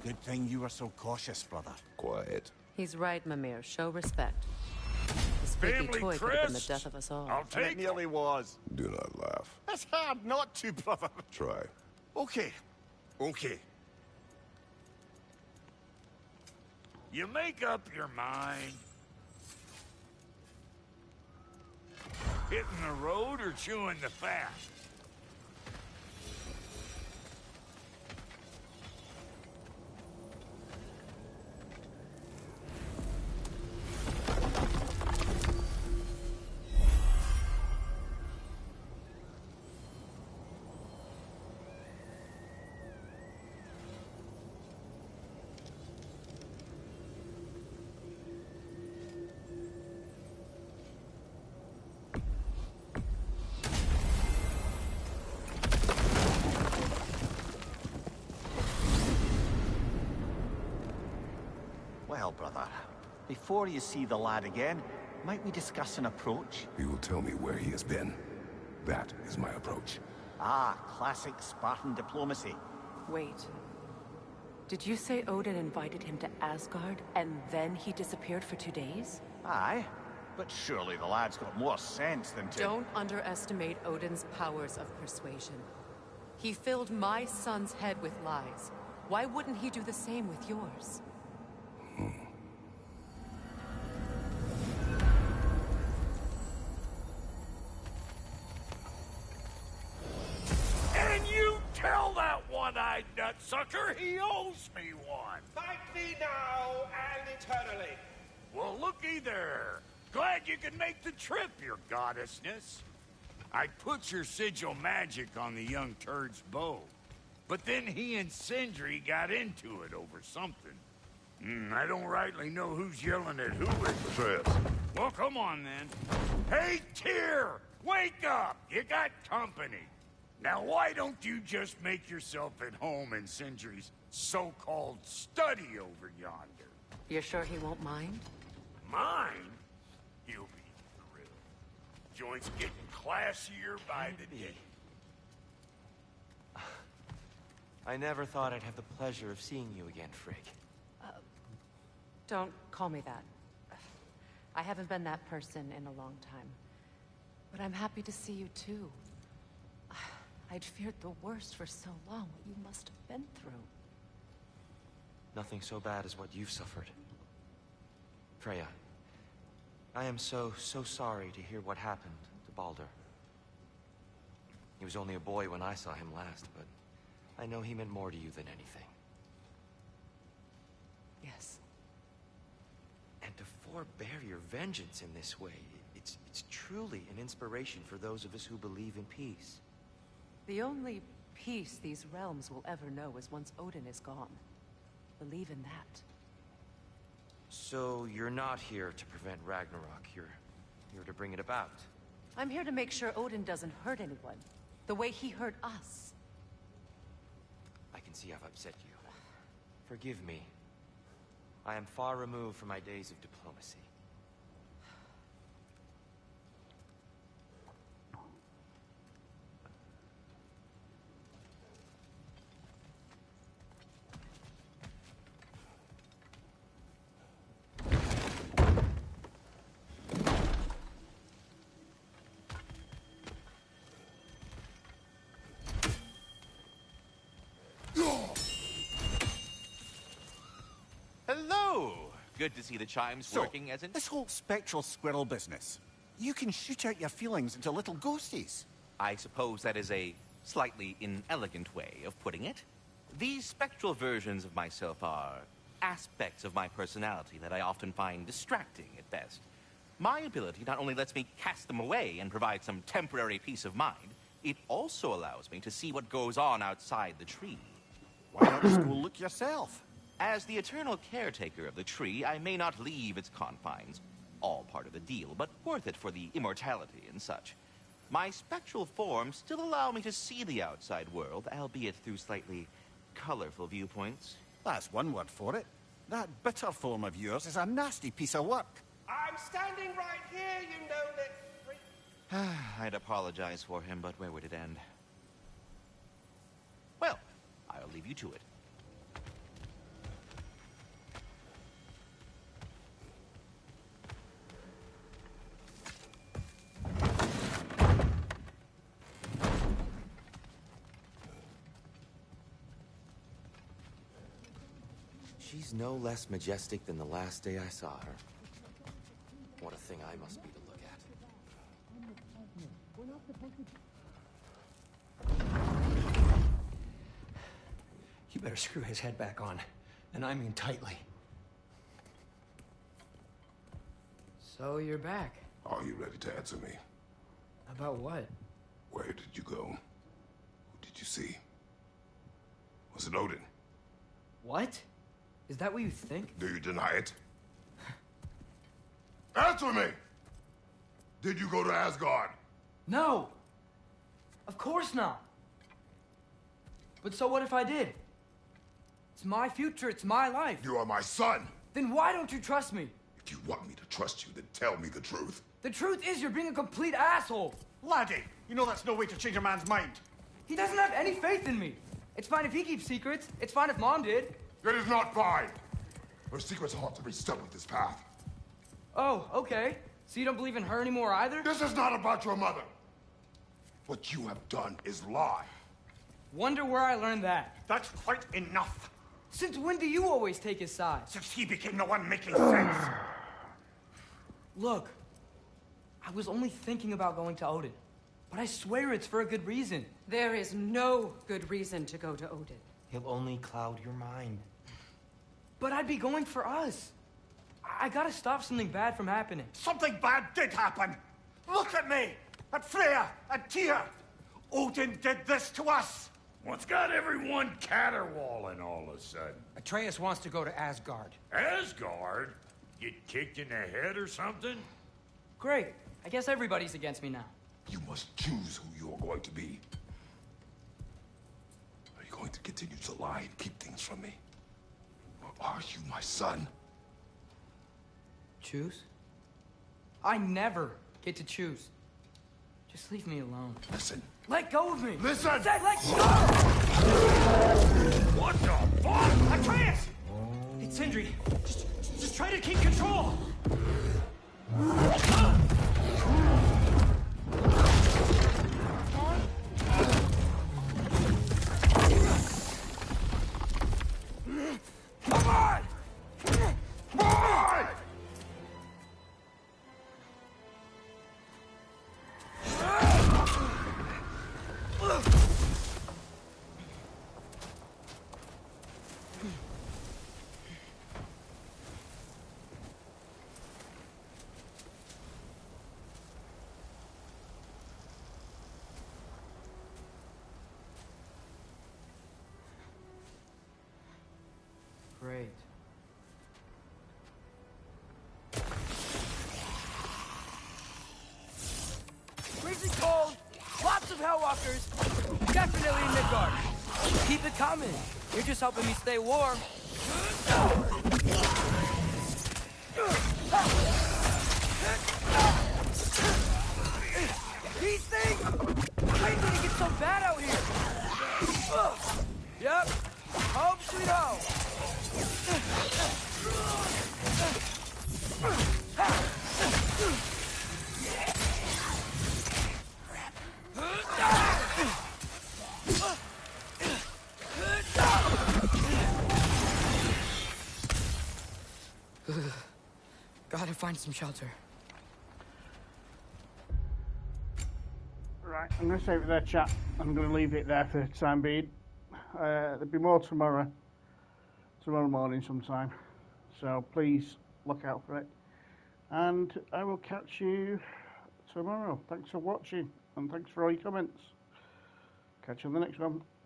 Good thing you were so cautious, brother. Quiet. He's right, Mimir. Show respect. The squeaky Family toy could have been the crest. death of us all. I'll And take it nearly was. Do not laugh. It's hard not to, brother. Try. Okay. Okay. You make up your mind. Hitting the road or chewing the fat? Well, brother, before you see the lad again, might we discuss an approach? He will tell me where he has been. That is my approach. Ah, classic Spartan diplomacy. Wait. Did you say Odin invited him to Asgard, and then he disappeared for 2 days? Aye, but surely the lad's got more sense than to... Don't underestimate Odin's powers of persuasion. He filled my son's head with lies. Why wouldn't he do the same with yours? hide that sucker. He owes me one. Fight me now and eternally. Well, looky there. Glad you could make the trip, your goddessness. I put your sigil magic on the young turd's bow. But then he and Sindri got into it over something. I don't rightly know who's yelling at who at the trip. Well, come on, then. Hey, Tyr! Wake up! You got company. Now, why don't you just make yourself at home in Sindri's so-called study over yonder? You're sure he won't mind? Mine? He'll be thrilled. Joint's getting classier by the day. I never thought I'd have the pleasure of seeing you again, Frigg. Don't call me that. I haven't been that person in a long time. But I'm happy to see you too. I'd feared the worst for so long, what you must have been through. Nothing so bad as what you've suffered. Freya, I am so sorry to hear what happened to Baldur. He was only a boy when I saw him last, but I know he meant more to you than anything. Yes. And to forbear your vengeance in this way, it's truly an inspiration for those of us who believe in peace. The only peace these realms will ever know is once Odin is gone. Believe in that. So you're not here to prevent Ragnarok, you're here to bring it about. I'm here to make sure Odin doesn't hurt anyone, the way he hurt us. I can see I've upset you. Forgive me. I am far removed from my days of diplomacy. Hello! Good to see the chimes So, working as in... this whole spectral squirrel business. You can shoot out your feelings into little ghosties. I suppose that is a slightly inelegant way of putting it. These spectral versions of myself are aspects of my personality that I often find distracting at best. My ability not only lets me cast them away and provide some temporary peace of mind, it also allows me to see what goes on outside the tree. Why not just go look yourself? As the eternal caretaker of the tree, I may not leave its confines. All part of the deal, but worth it for the immortality and such. My spectral forms still allow me to see the outside world, albeit through slightly colorful viewpoints. That's one word for it. That bitter form of yours is a nasty piece of work. I'm standing right here, you know-lit freak. I'd apologize for him, but where would it end? Well, I'll leave you to it. She's no less majestic than the last day I saw her. What a thing I must be to look at. You better screw his head back on, and I mean tightly. So you're back. Are you ready to answer me? About what? Where did you go? Who did you see? Was it Odin? What? Is that what you think? Do you deny it? Answer me! Did you go to Asgard? No! Of course not! But so what if I did? It's my future, it's my life. You are my son! Then why don't you trust me? If you want me to trust you, then tell me the truth. The truth is you're being a complete asshole! Laddie, you know that's no way to change a man's mind. He doesn't have any faith in me. It's fine if he keeps secrets. It's fine if Mom did. It is not fine! Her secrets ought to be stuck with this path. Oh, okay. So you don't believe in her anymore either? This is not about your mother. What you have done is lie. Wonder where I learned that. That's quite enough. Since when do you always take his side? Since he became the one making sense. Look, I was only thinking about going to Odin. But I swear it's for a good reason. There is no good reason to go to Odin. He'll only cloud your mind. But I'd be going for us. I gotta stop something bad from happening. Something bad did happen! Look at me! At Freya! At Tyr! Odin did this to us! What's got everyone caterwauling all of a sudden? Atreus wants to go to Asgard. Asgard? Get kicked in the head or something? Great. I guess everybody's against me now. You must choose who you're going to be. Are you going to continue to lie and keep things from me? Or are you my son? Choose? I never get to choose. Just leave me alone. Listen. Let go of me! Listen! I said let go! What the fuck? Atreus! It's Sindri. Just try to keep control. Come on! Come on! Great. Freezing cold, lots of Hellwalkers, definitely in Midgard. Keep it coming. You're just helping me stay warm. These things! Why did it get so bad out here? Yep. Home sweet home. Gotta find some shelter. Right, I'm going to save it there, chat. I'm going to leave it there for the time being. There'll be more tomorrow morning sometime. So please look out for it. And I will catch you tomorrow. Thanks for watching and thanks for all your comments. Catch you on the next one.